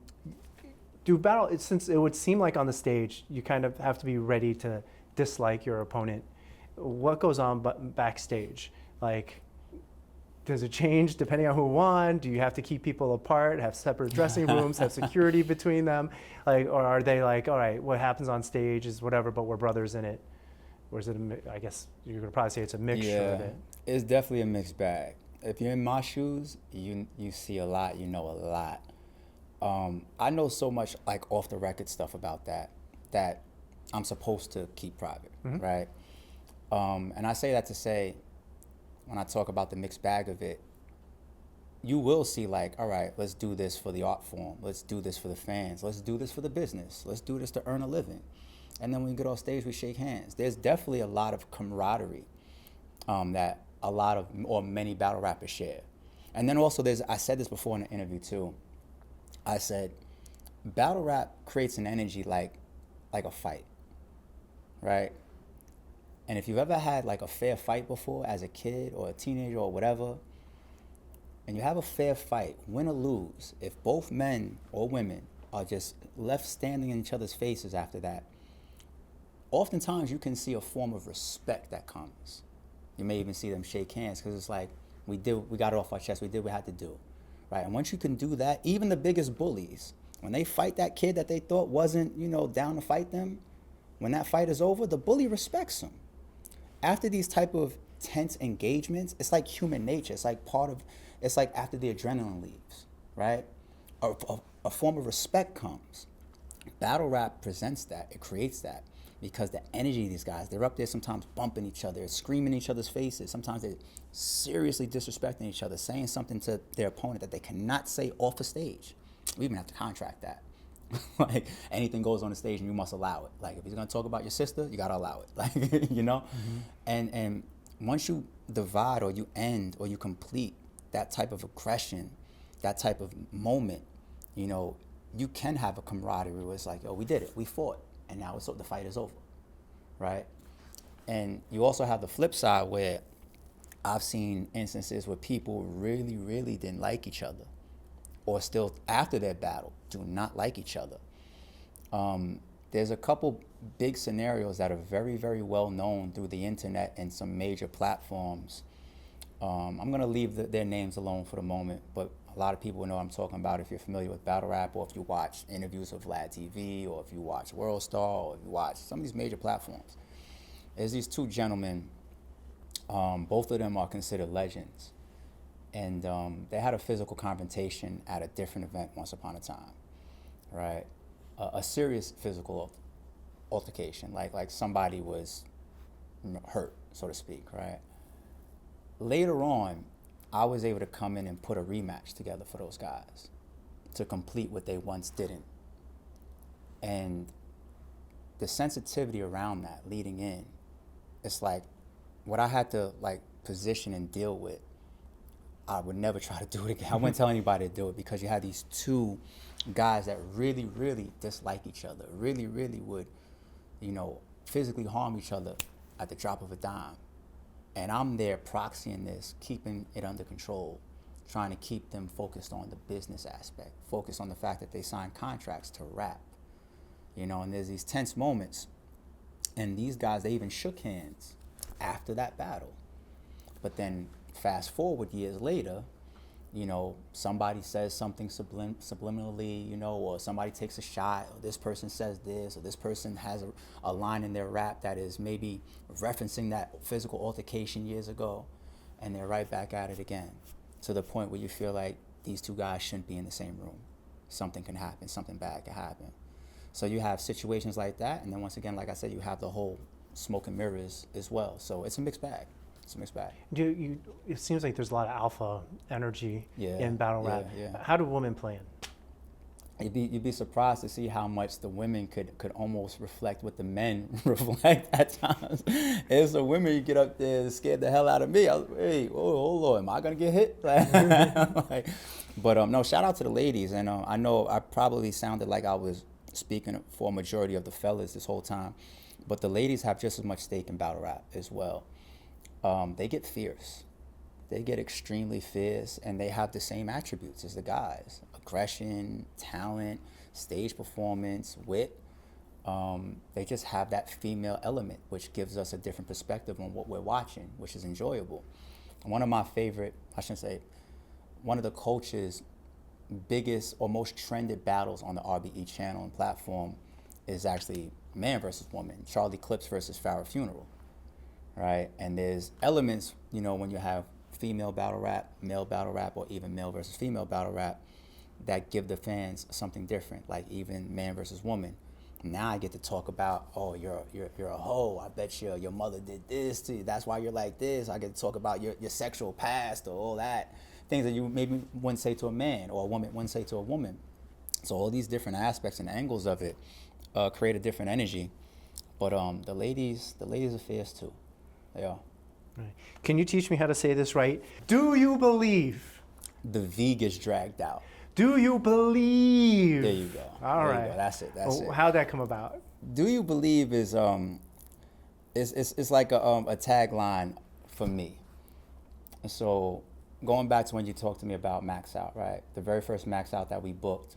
Since it would seem like on the stage, you kind of have to be ready to dislike your opponent. What goes on backstage? Like, does it change depending on who won? Do you have to keep people apart, have separate dressing rooms, have security between them? Like, or are they like, all right, what happens on stage is whatever, but we're brothers in it? Or is it, I guess you're going to probably say it's a mixture of it. It's definitely a mixed bag. If you're in my shoes, you see a lot, you know a lot. I know so much like off the record stuff about that I'm supposed to keep private, right? And I say that to say, when I talk about the mixed bag of it, you will see like, all right, let's do this for the art form. Let's do this for the fans. Let's do this for the business. Let's do this to earn a living. And then when we get off stage, we shake hands. There's definitely a lot of camaraderie that a lot of, or many battle rappers share. And then also I said this before in an interview too. I said, battle rap creates an energy like a fight, right? And if you've ever had like a fair fight before as a kid or a teenager or whatever, and you have a fair fight, win or lose, if both men or women are just left standing in each other's faces after that, oftentimes you can see a form of respect that comes. You may even see them shake hands because it's like, we got it off our chest, we did what we had to do, right? And once you can do that, even the biggest bullies, when they fight that kid that they thought wasn't, down to fight them, when that fight is over, the bully respects them. After these type of tense engagements, it's like human nature. It's like it's like after the adrenaline leaves, right? A form of respect comes. Battle rap presents that, it creates that, because the energy of these guys, they're up there sometimes bumping each other, screaming in each other's faces. Sometimes they're seriously disrespecting each other, saying something to their opponent that they cannot say off the stage. We even have to contract that. Like, anything goes on the stage and you must allow it. Like, if he's gonna talk about your sister, you gotta allow it. Like, Mm-hmm. And once you divide or you end or you complete that type of aggression, that type of moment, you can have a camaraderie where it's like, yo, we did it, we fought, and now the fight is over, right? And you also have the flip side where I've seen instances where people really, really didn't like each other, or still after their battle do not like each other. There's a couple big scenarios that are very, very well known through the internet and some major platforms. I'm gonna leave their names alone for the moment, but a lot of people know what I'm talking about if you're familiar with battle rap, or if you watch interviews of Vlad TV, or if you watch World Star, or if you watch some of these major platforms. There's these two gentlemen, both of them are considered legends. And they had a physical confrontation at a different event once upon a time, right? A serious physical altercation, like somebody was hurt, so to speak, right? Later on, I was able to come in and put a rematch together for those guys to complete what they once didn't. And the sensitivity around that leading in, it's like what I had to position and deal with, I would never try to do it again. I wouldn't tell anybody to do it, because you had these two guys that really, really dislike each other, really, really would, physically harm each other at the drop of a dime. And I'm there proxying this, keeping it under control, trying to keep them focused on the business aspect, focused on the fact that they signed contracts to rap, and there's these tense moments. And these guys, they even shook hands after that battle. But then fast forward years later, somebody says something subliminally, or somebody takes a shot, or this person says this, or this person has a line in their rap that is maybe referencing that physical altercation years ago, and they're right back at it again, to the point where you feel like these two guys shouldn't be in the same room. Something can happen, something bad can happen. So you have situations like that, and then once again, like I said, you have the whole smoke and mirrors as well. So it's a mixed bag. It seems like there's a lot of alpha energy in battle rap. Yeah. How do women play in? You'd be surprised to see how much the women could almost reflect what the men reflect at times. As the women, you get up there and scared the hell out of me. I was, hey, hold on, am I gonna get hit? But no, shout out to the ladies. And I know I probably sounded like I was speaking for a majority of the fellas this whole time, but the ladies have just as much stake in battle rap as well. They get fierce. They get extremely fierce, and they have the same attributes as the guys: aggression, talent, stage performance, wit. They just have that female element, which gives us a different perspective on what we're watching, which is enjoyable. One of my favorite, one of the coach's biggest or most trended battles on the RBE channel and platform is actually man versus woman, Charlie Clips versus Farrah Funeral. Right, and there's elements, when you have female battle rap, male battle rap, or even male versus female battle rap, that give the fans something different, like even man versus woman. Now I get to talk about, oh, you're a hoe. I bet your mother did this to you. That's why you're like this. I get to talk about your sexual past or all that, things that you maybe wouldn't say to a man, or a woman wouldn't say to a woman. So all these different aspects and angles of it create a different energy. But the ladies are fierce too. Yeah. Right. Can you teach me how to say this right? Do you believe? The V gets dragged out. Do you believe? There you go. All right. You go. That's it. How'd that come about? Do you believe is it's like a tagline for me. And so going back to when you talked to me about Max Out, right? The very first Max Out that we booked,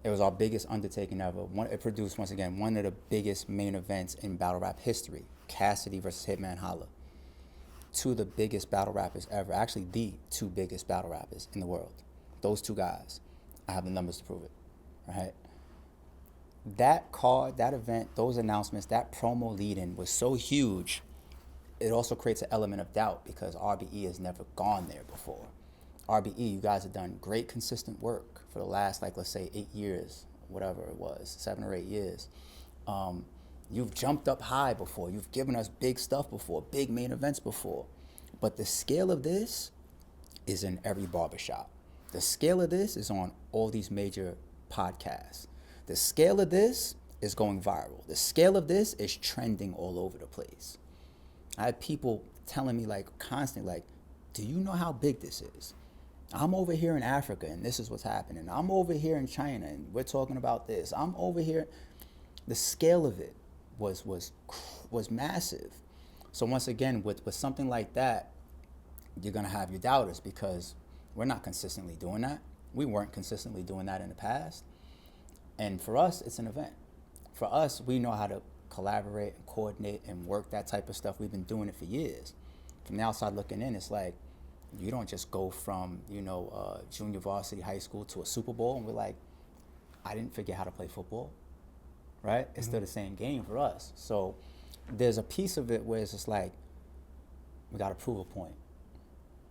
It was our biggest undertaking ever. It produced, once again, one of the biggest main events in battle rap history, Cassidy versus Hitman Holla. Two of the biggest battle rappers ever, actually the two biggest battle rappers in the world. Those two guys. I have the numbers to prove it, right? That card, that event, those announcements, that promo lead-in was so huge, it also creates an element of doubt because RBE has never gone there before. RBE, you guys have done great consistent work for the last, like, let's say 8 years, whatever it was, 7 or 8 years. You've jumped up high before. You've given us big stuff before, big main events before. But the scale of this is in every barbershop. The scale of this is on all these major podcasts. The scale of this is going viral. The scale of this is trending all over the place. I had people telling me, like, constantly, like, do you know how big this is? I'm over here in Africa and this is what's happening. I'm over here in China and we're talking about this. I'm over here. The scale of it was massive. So once again, with something like that, you're gonna have your doubters because we're not consistently doing that. We weren't consistently doing that in the past. And for us, it's an event. For us, we know how to collaborate and coordinate and work that type of stuff. We've been doing it for years. From the outside looking in, it's like, you don't just go from, junior varsity high school to a Super Bowl and we're like, I didn't forget how to play football, right? It's still the same game for us. So there's a piece of it where it's just like, we got to prove a point.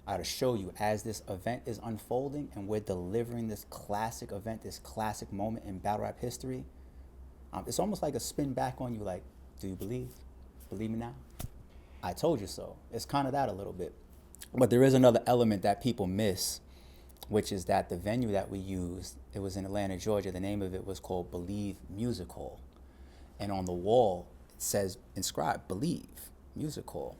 I got to show you as this event is unfolding and we're delivering this classic event, this classic moment in battle rap history. It's almost like a spin back on you, like, do you believe? Believe me now? I told you so. It's kind of that a little bit. But there is another element that people miss, which is that the venue that we used, it was in Atlanta, Georgia. The name of it was called Believe Music Hall. And on the wall, it says, inscribed, Believe Music Hall.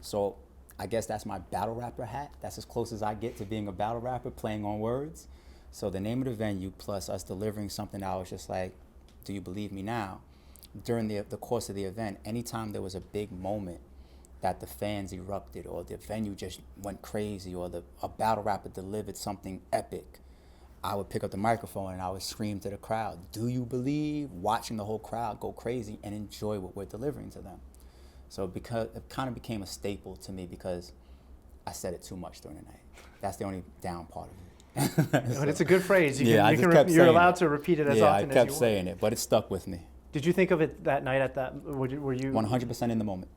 So I guess that's my battle rapper hat. That's as close as I get to being a battle rapper, playing on words. So the name of the venue plus us delivering something I was just like, do you believe me now? During the course of the event, anytime there was a big moment that the fans erupted or the venue just went crazy or a battle rapper delivered something epic, I would pick up the microphone and I would scream to the crowd, do you believe? Watching the whole crowd go crazy and enjoy what we're delivering to them. So because it kind of became a staple to me because I said it too much during the night. That's the only down part of it. But it's a good phrase. You're allowed to repeat it as often as you want. Yeah, I kept saying it, but it stuck with me. Did you think of it that night at that, were you? 100% in the moment.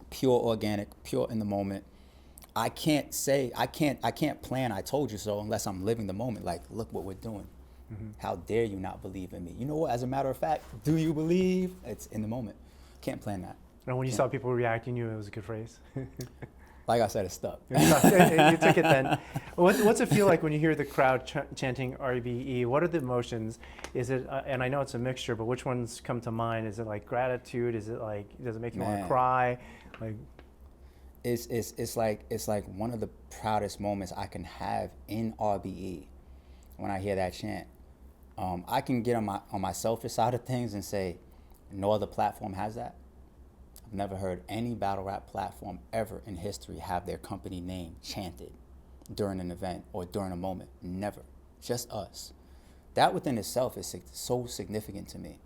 Pure organic, pure in the moment. I can't plan I told you so unless I'm living the moment. Like, look what we're doing. How dare you not believe in me? You know what, as a matter of fact, do you believe? It's in the moment. Can't plan that. And when you saw people react, you knew it was a good phrase. Like I said, it stuck. You took it then. What's it feel like when you hear the crowd chanting RBE? What are the emotions? Is it, and I know it's a mixture, but which ones come to mind? Is it like gratitude? Is it like, does it make you want to cry? Like, it's like one of the proudest moments I can have in RBE when I hear that chant. I can get on my selfish side of things and say, no other platform has that. I've never heard any battle rap platform ever in history have their company name chanted during an event or during a moment. Never. Just us. That within itself is so significant to me.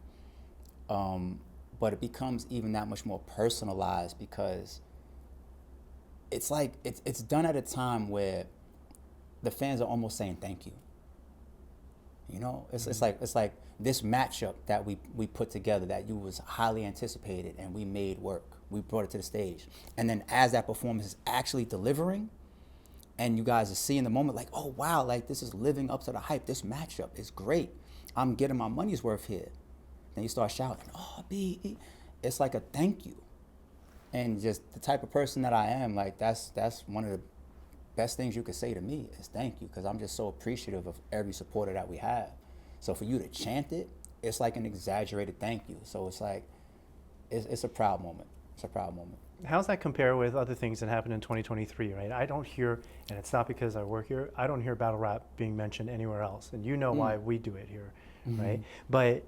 But it becomes even that much more personalized because it's like it's done at a time where the fans are almost saying thank you. You know, it's like this matchup that we put together that you was highly anticipated and we made work. We brought it to the stage. And then as that performance is actually delivering and you guys are seeing the moment like, oh wow, like this is living up to the hype. This matchup is great. I'm getting my money's worth here. Then you start shouting, oh, B. It's like a thank you. And just the type of person that I am, like that's one of the best things you could say to me is thank you, because I'm just so appreciative of every supporter that we have. So for you to chant it, it's like an exaggerated thank you. So it's like, it's a proud moment. It's a proud moment. How's that compare with other things that happened in 2023, right? I don't hear, and it's not because I work here, I don't hear battle rap being mentioned anywhere else. And you know why we do it here, right? But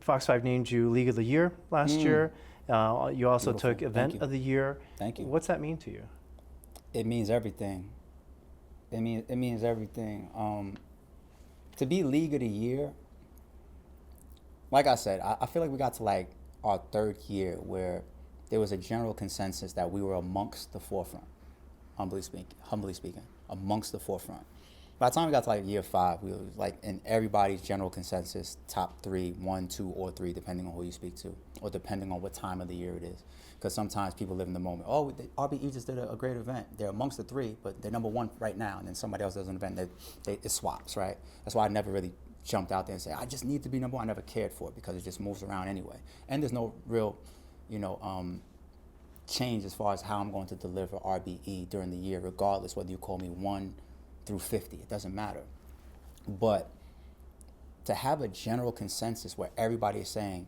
Fox 5 named you League of the Year last year. You also took Event of the Year. Thank you. What's that mean to you? It means everything. It means everything. To be League of the Year, like I said, I feel like we got to like our third year where there was a general consensus that we were amongst the forefront, humbly speaking, amongst the forefront. By the time we got to like year 5, we were like in everybody's general consensus, top 3, 1, 2, or 3, depending on who you speak to, or depending on what time of the year it is. Because sometimes people live in the moment. Oh, the RBE just did a great event. They're amongst the 3, but they're number 1 right now. And then somebody else does an event, it swaps, right? That's why I never really jumped out there and say, I just need to be number 1. I never cared for it because it just moves around anyway. And there's no real, change as far as how I'm going to deliver RBE during the year, regardless whether you call me 1 through 50. It doesn't matter. But to have a general consensus where everybody is saying,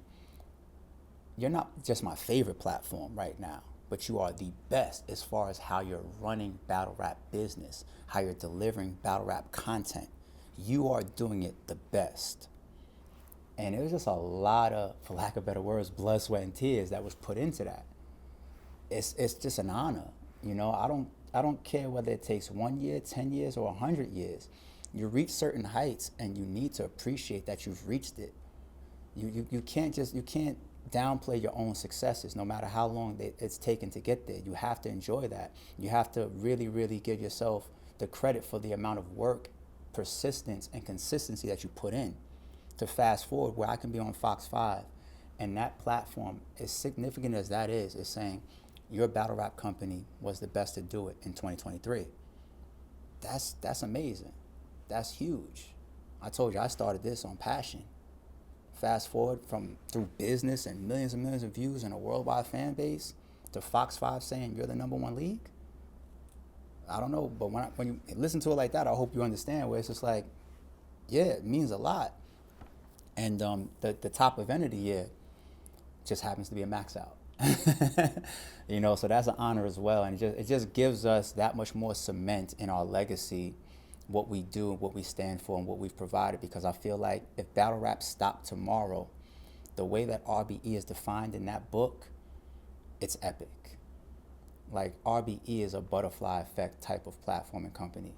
you're not just my favorite platform right now, but you are the best as far as how you're running battle rap business, how you're delivering battle rap content. You are doing it the best. And it was just a lot of, for lack of better words, blood, sweat, and tears that was put into that. It's just an honor. I don't care whether it takes 1 year, 10 years, or 100 years. You reach certain heights and you need to appreciate that you've reached it. You can't downplay your own successes, no matter how long it's taken to get there. You have to enjoy that. You have to really, really give yourself the credit for the amount of work, persistence, and consistency that you put in. To fast forward, where I can be on Fox 5, and that platform, as significant as that is saying, your battle rap company was the best to do it in 2023. That's amazing. That's huge. I told you I started this on passion. Fast forward through business and millions of views and a worldwide fan base to Fox 5 saying you're the number 1 league. I don't know, but when you listen to it like that, I hope you understand where it's just like, yeah, it means a lot. And the top event of the year just happens to be a max out. So that's an honor as well. And it just gives us that much more cement in our legacy, what we do, what we stand for, and what we've provided. Because I feel like if battle rap stopped tomorrow, the way that RBE is defined in that book, it's epic. Like, RBE is a butterfly effect type of platform and company.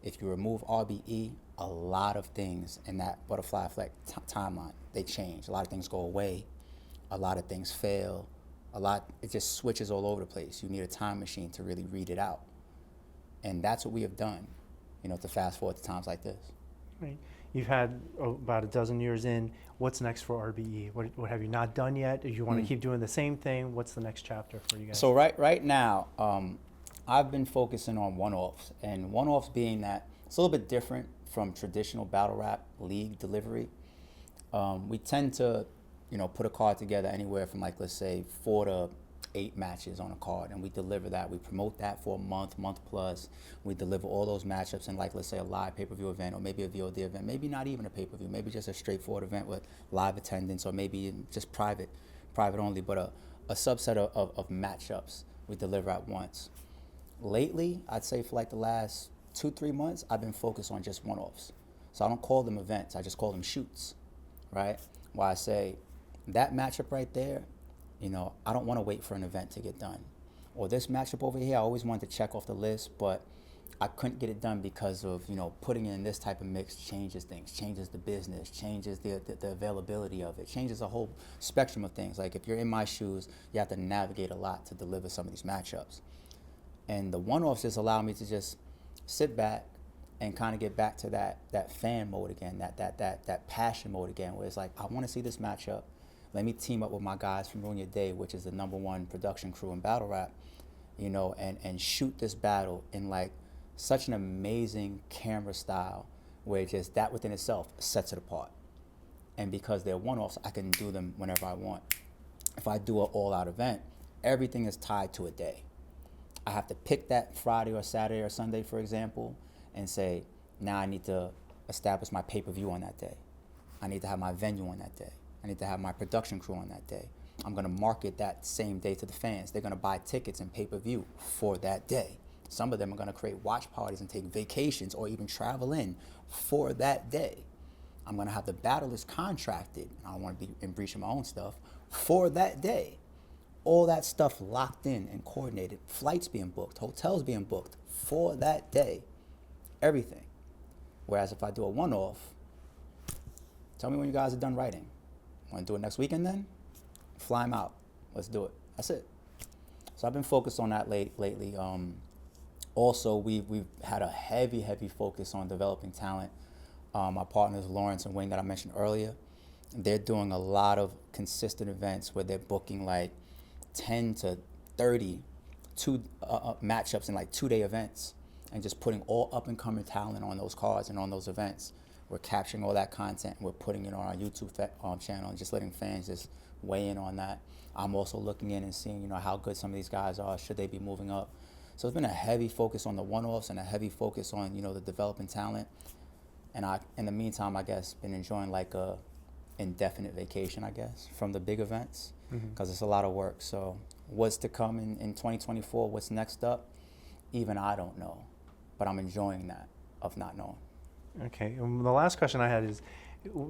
If you remove RBE, a lot of things in that butterfly effect timeline, they change. A lot of things go away. A lot of things fail. It just switches all over the place. You need a time machine to really read it out. And that's what we have done, to fast forward to times like this. Right. You've had about a dozen years in. What's next for RBE? What have you not done yet? Do you want to keep doing the same thing? What's the next chapter for you guys? So right now, I've been focusing on one-offs. And one-offs being that it's a little bit different from traditional battle rap league delivery. We tend to put a card together anywhere from, like, let's say 4 to 8 matches on a card, and we deliver that. We promote that for a month plus. We deliver all those matchups in, like, let's say a live pay-per-view event, or maybe a VOD event, maybe not even a pay-per-view, maybe just a straightforward event with live attendance, or maybe just private only, but a subset of matchups we deliver at once. Lately, I'd say for like the last 2-3 months, I've been focused on just one-offs. So I don't call them events, I just call them shoots, right? Where I say, that matchup right there, I don't want to wait for an event to get done. Or this matchup over here, I always wanted to check off the list, but I couldn't get it done because of, putting in this type of mix changes things, changes the business, changes the availability of it, changes a whole spectrum of things. Like, if you're in my shoes, you have to navigate a lot to deliver some of these matchups. And the one-offs just allow me to just sit back and kind of get back to that fan mode again, that passion mode again, where it's like, I want to see this matchup. Let me team up with my guys from Ruin Your Day, which is the #1 production crew in battle rap, and shoot this battle in like such an amazing camera style where just that within itself sets it apart. And because they're one-offs, I can do them whenever I want. If I do an all-out event, everything is tied to a day. I have to pick that Friday or Saturday or Sunday, for example, and say, now I need to establish my pay-per-view on that day. I need to have my venue on that day. I need to have my production crew on that day. I'm going to market that same day to the fans. They're going to buy tickets and pay-per-view for that day. Some of them are going to create watch parties and take vacations or even travel in for that day. I'm going to have the battlers contracted. I don't want to be in breach of my own stuff for that day. All that stuff locked in and coordinated. Flights being booked, hotels being booked for that day. Everything. Whereas if I do a one-off, Tell me when you guys are done writing. Want to do it next weekend then? Fly them out. Let's do it. That's it. So I've been focused on that lately. Also, we've had a heavy focus on developing talent. My partners, Lawrence and Wayne, that I mentioned earlier, they're doing a lot of consistent events where they're booking like 10 to 30 matchups in like 2-day events and just putting all up-and-coming talent on those cards and on those events. We're capturing all that content and we're putting it on our YouTube channel and just letting fans just weigh in on that. I'm also looking in and seeing, how good some of these guys are, should they be moving up. So it's been a heavy focus on the one-offs and a heavy focus on, the developing talent. And in the meantime, I guess, been enjoying like a indefinite vacation, I guess, from the big events, because it's a lot of work. So what's to come in 2024, what's next up, even I don't know. But I'm enjoying that of not knowing. Okay, and the last question I had is,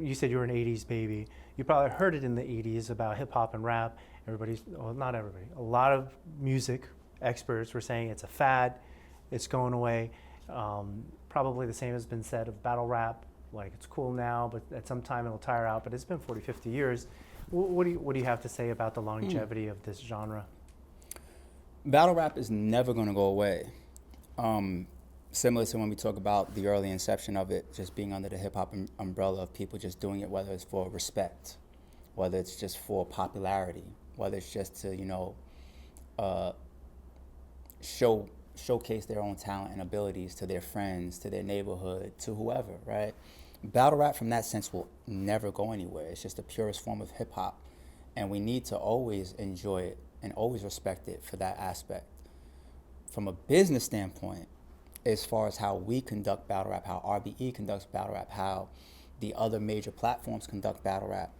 you said you were an 80s baby. You probably heard it in the 80s about hip hop and rap. Not everybody, a lot of music experts were saying it's a fad, it's going away. Probably the same has been said of battle rap, like it's cool now, but at some time it'll tire out, but it's been 40, 50 years. What do you have to say about the longevity of this genre? Battle rap is never going to go away. Similar to when we talk about the early inception of it, just being under the hip-hop umbrella of people just doing it, whether it's for respect, whether it's just for popularity, whether it's just to, showcase their own talent and abilities to their friends, to their neighborhood, to whoever, right? Battle rap from that sense will never go anywhere. It's just the purest form of hip-hop, and we need to always enjoy it and always respect it for that aspect. From a business standpoint, as far as how we conduct battle rap, how RBE conducts battle rap, how the other major platforms conduct battle rap,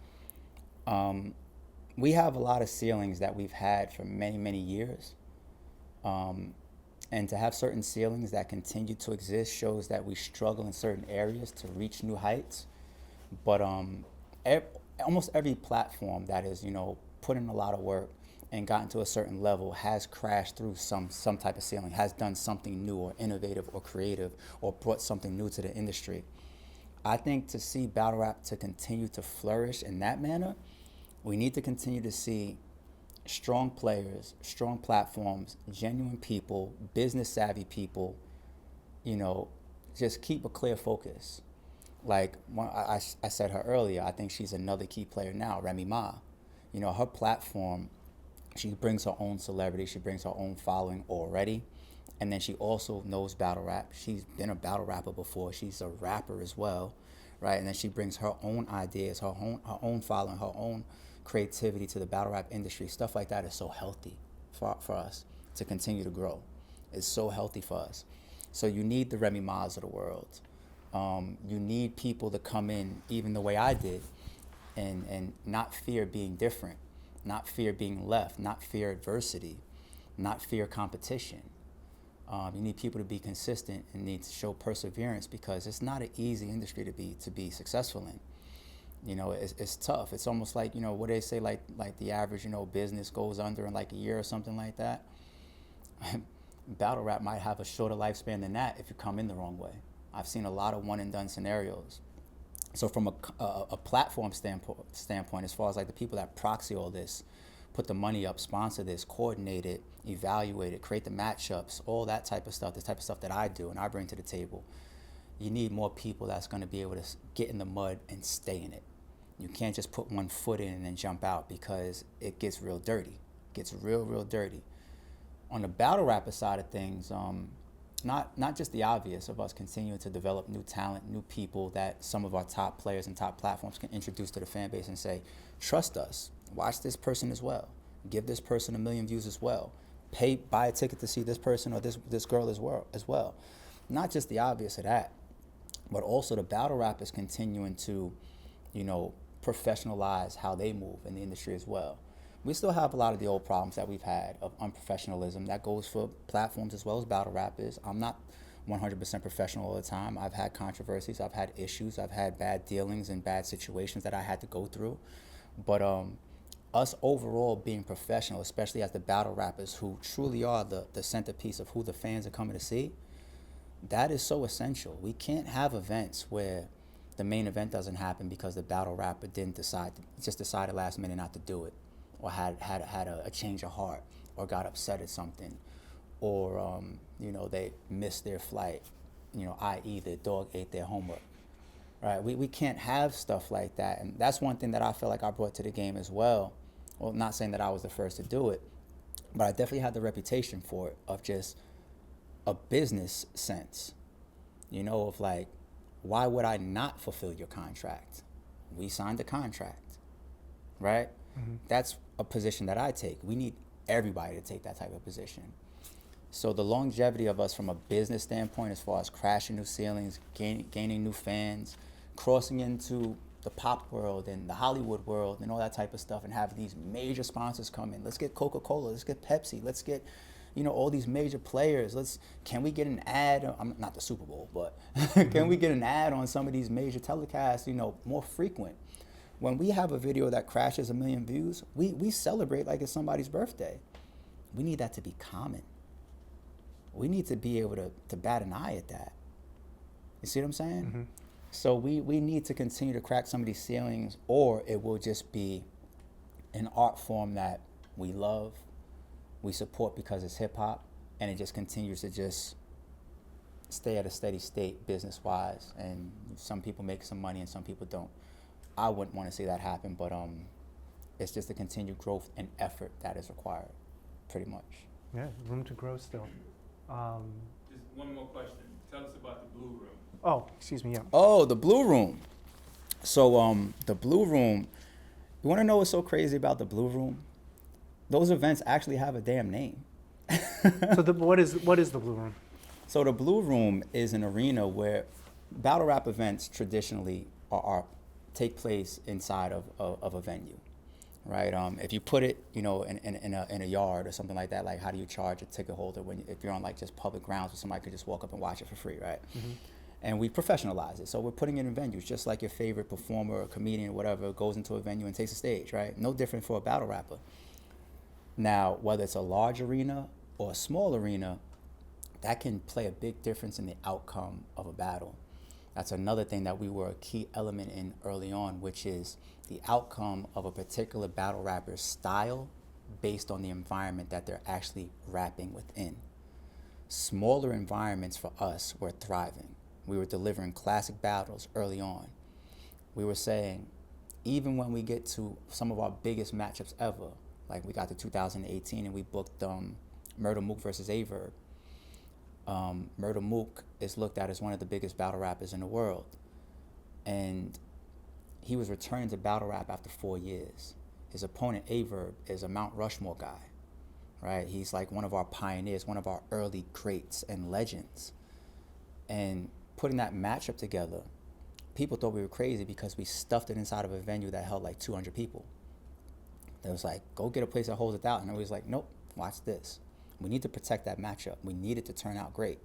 we have a lot of ceilings that we've had for many years. And to have certain ceilings that continue to exist shows that we struggle in certain areas to reach new heights. But almost every platform that has, put in a lot of work and gotten to a certain level has crashed through some type of ceiling, has done something new or innovative or creative or brought something new to the industry. I think to see battle rap to continue to flourish in that manner, we need to continue to see strong players, strong platforms, genuine people, business savvy people, just keep a clear focus. Like I said her earlier, I think she's another key player now, Remy Ma. Her platform, she brings her own celebrity, she brings her own following already, and then she also knows battle rap. She's been a battle rapper before, she's a rapper as well, right? And then she brings her own ideas, her own following, her own creativity to the battle rap industry. Stuff like that is so healthy for us to continue to grow. It's so healthy for us. So you need the Remy Ma's of the world. You need people to come in, even the way I did, and not fear being different, not fear being left, not fear adversity, not fear competition. You need people to be consistent and need to show perseverance, because it's not an easy industry to be successful in. It's tough. It's almost like, what they say, like the average, business goes under in like a year or something like that. Battle rap might have a shorter lifespan than that if you come in the wrong way. I've seen a lot of one and done scenarios. So from a platform standpoint, as far as like the people that proxy all this, put the money up, sponsor this, coordinate it, evaluate it, create the matchups, all that type of stuff, this type of stuff that I do and I bring to the table, you need more people that's going to be able to get in the mud and stay in it. You can't just put one foot in and then jump out, because it gets real dirty. It gets real dirty. On the battle rapper side of things, not just the obvious of us continuing to develop new talent, new people that some of our top players and top platforms can introduce to the fan base and say, trust us, watch this person as well, give this person 1 million views as well, buy a ticket to see this person or this girl as well. Not just the obvious of that, but also the battle rappers continuing to, professionalize how they move in the industry as well. We still have a lot of the old problems that we've had of unprofessionalism. That goes for platforms as well as battle rappers. I'm not 100% professional all the time. I've had controversies, I've had issues, I've had bad dealings and bad situations that I had to go through. But us overall being professional, especially as the battle rappers who truly are the centerpiece of who the fans are coming to see, that is so essential. We can't have events where the main event doesn't happen because the battle rapper just decided last minute not to do it, or had a change of heart, or got upset at something, or they missed their flight, i.e. their dog ate their homework, right? We can't have stuff like that, and that's one thing that I feel like I brought to the game as well. Well, not saying that I was the first to do it, but I definitely had the reputation for it, of just a business sense, of like, why would I not fulfill your contract? We signed the contract, right? Mm-hmm. That's a position that I take. We need everybody to take that type of position. So the longevity of us from a business standpoint, as far as crashing new ceilings, gaining new fans, crossing into the pop world and the Hollywood world and all that type of stuff, and having these major sponsors come in. Let's get Coca-Cola, let's get Pepsi, let's get all these major players. Can we get an ad? I'm not the Super Bowl, but can we get an ad on some of these major telecasts, more frequent? When we have a video that crashes 1 million views, we celebrate like it's somebody's birthday. We need that to be common. We need to be able to bat an eye at that. You see what I'm saying? Mm-hmm. So we need to continue to crack some of these ceilings, or it will just be an art form that we love, we support because it's hip hop, and it just continues to just stay at a steady state business-wise. And some people make some money and some people don't. I wouldn't want to see that happen, but it's just the continued growth and effort that is required, pretty much. Yeah, room to grow still. Just one more question. Tell us about the Blue Room. Oh, excuse me, yeah. Oh, the Blue Room. So the Blue Room, you want to know what's so crazy about the Blue Room? Those events actually have a damn name. So what is the Blue Room? So the Blue Room is an arena where battle rap events traditionally take place inside of a venue, right? If you put it, in a yard or something like that, like how do you charge a ticket holder if you're on like just public grounds where somebody could just walk up and watch it for free, right? Mm-hmm. And we professionalize it. So we're putting it in venues, just like your favorite performer or comedian or whatever goes into a venue and takes a stage, right? No different for a battle rapper. Now, whether it's a large arena or a small arena, that can play a big difference in the outcome of a battle. That's another thing that we were a key element in early on, which is the outcome of a particular battle rapper's style based on the environment that they're actually rapping within. Smaller environments for us were thriving. We were delivering classic battles early on. We were saying, even when we get to some of our biggest matchups ever, like we got to 2018 and we booked Murder Mook versus A.R.P. Murder Mook is looked at as one of the biggest battle rappers in the world. And he was returning to battle rap after 4 years. His opponent, A.R.P., is a Mount Rushmore guy, right? He's like one of our pioneers, one of our early greats and legends. And putting that matchup together, people thought we were crazy because we stuffed it inside of a venue that held like 200 people. They was like, go get a place that holds 1,000. And we was like, nope, watch this. We need to protect that matchup. We need it to turn out great.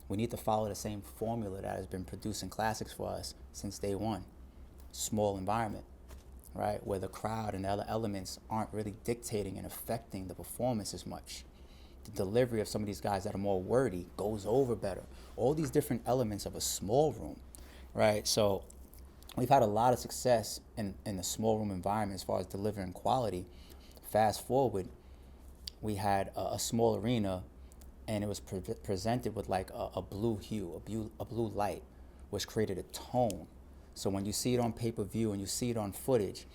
We need to follow the same formula that has been producing classics for us since day one. Small environment, right? Where the crowd and the other elements aren't really dictating and affecting the performance as much. The delivery of some of these guys that are more wordy goes over better. All these different elements of a small room, right? So we've had a lot of success in the small room environment as far as delivering quality. Fast forward, we had a small arena, and it was presented with like a blue hue, a blue light, which created a tone. So when you see it on pay-per-view and you see it on footage,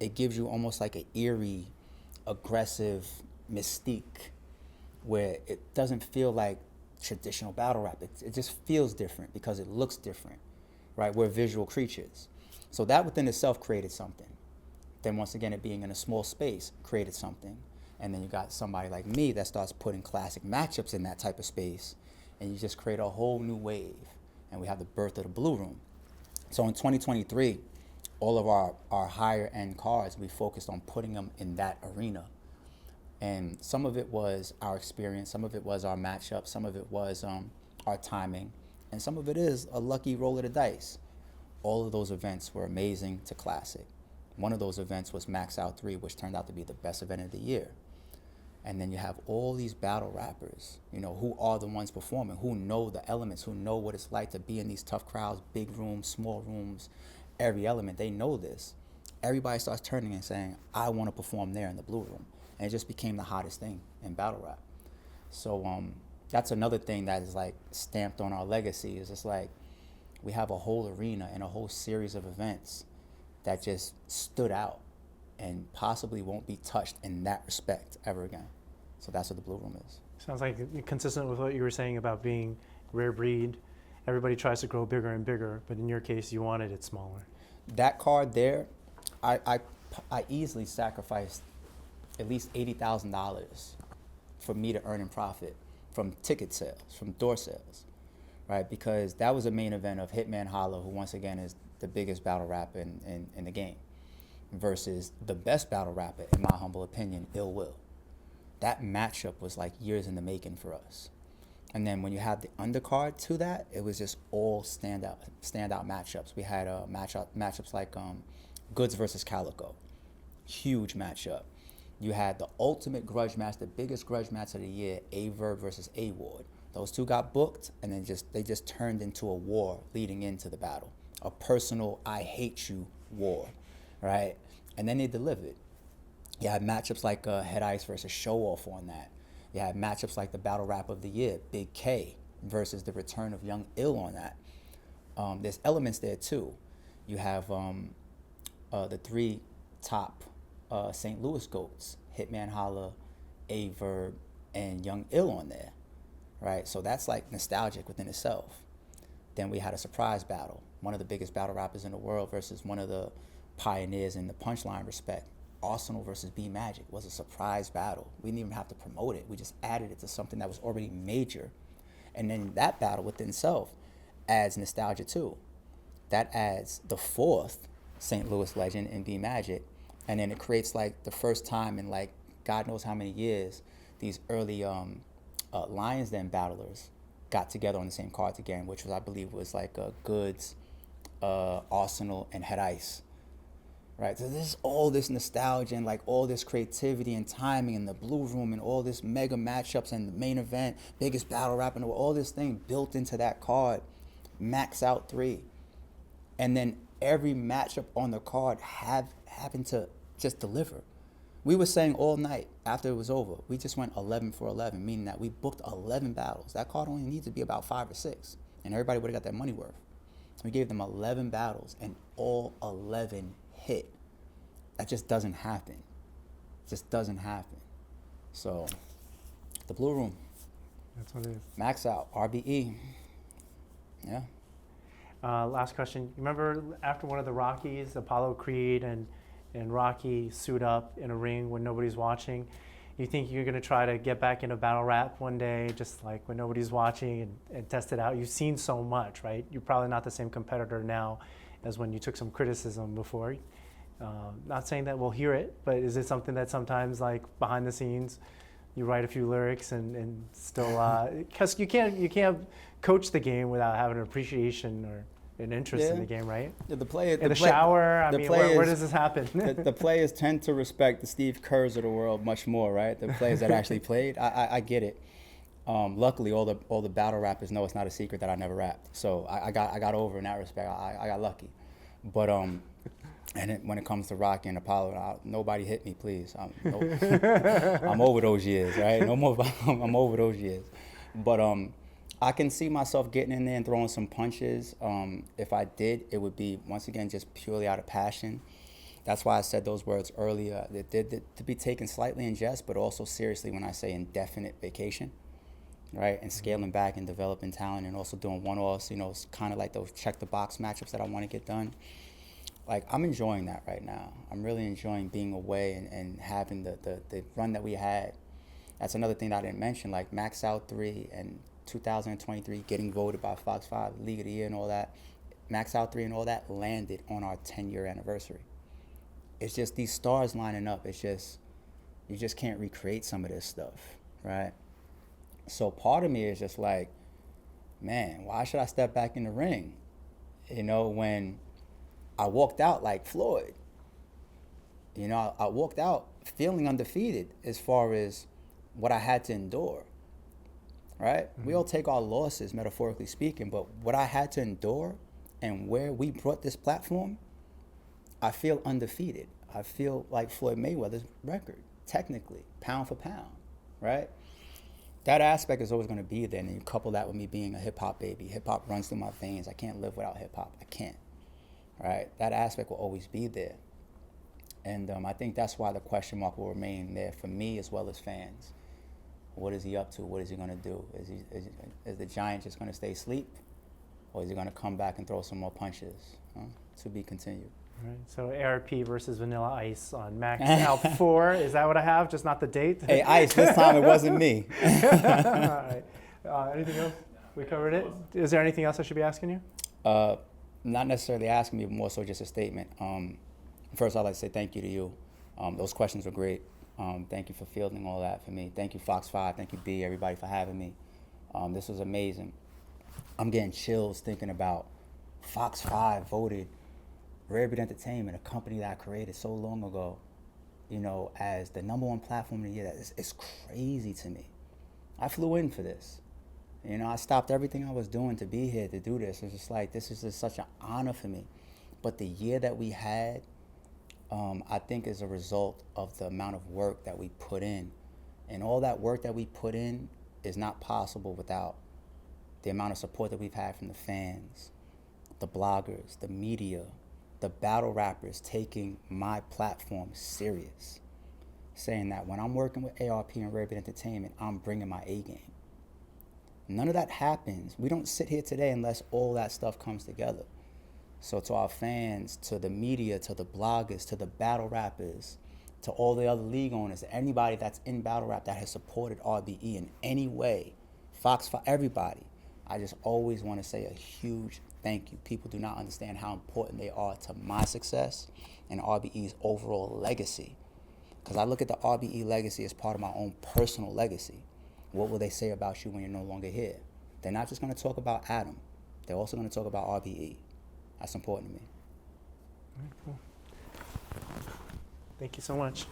it gives you almost like an eerie, aggressive mystique, where it doesn't feel like traditional battle rap. It just feels different because it looks different, right? We're visual creatures. So that within itself created something. Then once again, it being in a small space created something. And then you got somebody like me that starts putting classic matchups in that type of space, and you just create a whole new wave. And we have the birth of the Blue Room. So in 2023, all of our higher end cards, we focused on putting them in that arena. And some of it was our experience, some of it was our matchup, some of it was our timing, and some of it is a lucky roll of the dice. All of those events were amazing to classic. One of those events was Max Out 3, which turned out to be the best event of the year. And then you have all these battle rappers, you know, who are the ones performing, who know the elements, who know what it's like to be in these tough crowds, big rooms, small rooms, every element. They know this. Everybody starts turning and saying, I want to perform there in the blue room. And it just became the hottest thing in battle rap. So that's another thing that is like stamped on our legacy, is it's like we have a whole arena and a whole series of events that just stood out and possibly won't be touched in that respect ever again. So that's what the blue room is. Sounds like consistent with what you were saying about being rare breed. Everybody tries to grow bigger and bigger, but in your case, you wanted it smaller. That card there, I easily sacrificed at least $80,000 for me to earn in profit from ticket sales, from door sales, right? Because that was a main event of Hitman Holla, who once again is the biggest battle rapper in the game, versus the best battle rapper, in my humble opinion, Ill Will. That matchup was like years in the making for us. And then when you have the undercard to that, it was just all standout matchups. We had matchups like Goods versus Calico, huge matchup. You had the ultimate grudge match, the biggest grudge match of the year, A.R.P versus A.Ward. Those two got booked, and then they just turned into a war leading into the battle, a personal I hate you war, right? And then they delivered. You had matchups like Head Ice versus Show Off on that. You had matchups like the Battle Rap of the Year, Big K versus the return of Young Ill on that. There's elements there too. You have the three top St. Louis GOATs, Hitman Holla, A.R.P, and Young Ill on there, right? So that's like nostalgic within itself. Then we had a surprise battle, one of the biggest battle rappers in the world versus one of the pioneers in the punchline respect. Arsenal versus B Magic was a surprise battle. We didn't even have to promote it. We just added it to something that was already major. And then that battle within itself adds nostalgia too. That adds the fourth St. Louis legend in B Magic. And then it creates like the first time in like God knows how many years these early Lions Den battlers got together on the same cards again, which was, I believe, was like Goods, Arsenal, and Head Ice. Right, so there's all this nostalgia and like all this creativity and timing in the blue room and all this mega matchups and the main event, biggest battle rap, and all this thing built into that card, max out 3. And then every matchup on the card happened to just deliver. We were saying all night after it was over, we just went 11 for 11, meaning that we booked 11 battles. That card only needs to be about 5 or 6, and everybody would have got their money worth. We gave them 11 battles, and all 11 hit. That just doesn't happen. It just doesn't happen. So, the blue room. That's what it is. Max out, RBE. Yeah. Last question. You remember after one of the Rockies, Apollo Creed and Rocky suit up in a ring when nobody's watching? You think you're going to try to get back into battle rap one day, just like when nobody's watching and test it out? You've seen so much, right? You're probably not the same competitor now as when you took some criticism before. Not saying that we'll hear it, but is it something that sometimes, like behind the scenes, you write a few lyrics and still, because you can't coach the game without having an appreciation or an interest in the game, right? The players, in the shower, I mean, where does this happen? the players tend to respect the Steve Kerrs of the world much more, right? The players that actually played. I get it. Luckily, all the battle rappers know it's not a secret that I never rapped, so I got over in that respect. I got lucky, but and when it comes to Rocky and Apollo, nobody hit me, please. I'm over those years, right? No more. I'm over those years, but I can see myself getting in there and throwing some punches. If I did, it would be, once again, just purely out of passion. That's why I said those words earlier. To be taken slightly in jest, but also seriously when I say indefinite vacation, right? And scaling back and developing talent and also doing one-offs, kind of like those check-the-box matchups that I want to get done. Like, I'm enjoying that right now. I'm really enjoying being away and having the run that we had. That's another thing that I didn't mention, like Max Out 3 and 2023 getting voted by Fox 5, League of the Year and all that. Max Out 3 and all that landed on our 10-year anniversary. It's just these stars lining up. It's just, you just can't recreate some of this stuff, right? So part of me is just like, man, why should I step back in the ring? When I walked out like Floyd. I walked out feeling undefeated as far as what I had to endure, right? We all take our losses, metaphorically speaking, but what I had to endure and where we brought this platform, I feel undefeated. I feel like Floyd Mayweather's record, technically, pound for pound, right? That aspect is always going to be there, and then you couple that with me being a hip-hop baby. Hip-hop runs through my veins. I can't live without hip-hop. I can't, right? That aspect will always be there. And I think that's why the question mark will remain there for me as well as fans. What is he up to? What is he going to do? Is the Giant just going to stay asleep? Or is he going to come back and throw some more punches? To be continued. All right, so A.R.P versus Vanilla Ice on Max Out 4. Is that what I have? Just not the date? Hey, Ice, this time it wasn't me. All right. Anything else? We covered it. Is there anything else I should be asking you? Not necessarily asking me, but more so just a statement. First, I'd like to say thank you to you. Those questions were great. Thank you for fielding all that for me. Thank you, Fox 5. Thank you, B, everybody, for having me. This was amazing. I'm getting chills thinking about Fox 5 voted Rare Breed Entertainment, a company that I created so long ago, as the #1 platform of the year. It's crazy to me. I flew in for this. I stopped everything I was doing to be here to do this. It's just like, this is just such an honor for me. But the year that we had, I think is a result of the amount of work that we put in. And all that work that we put in is not possible without the amount of support that we've had from the fans, the bloggers, the media, the battle rappers taking my platform serious, saying that when I'm working with A.R.P and Rare Breed Entertainment, I'm bringing my A game. None of that happens. We don't sit here today unless all that stuff comes together. So to our fans, to the media, to the bloggers, to the battle rappers, to all the other league owners, anybody that's in battle rap that has supported RBE in any way, Fox, for everybody, I just always want to say a huge thank you. People do not understand how important they are to my success and RBE's overall legacy. Because I look at the RBE legacy as part of my own personal legacy. What will they say about you when you're no longer here? They're not just going to talk about Adam. They're also going to talk about RBE. That's important to me. All right, cool. Thank you so much.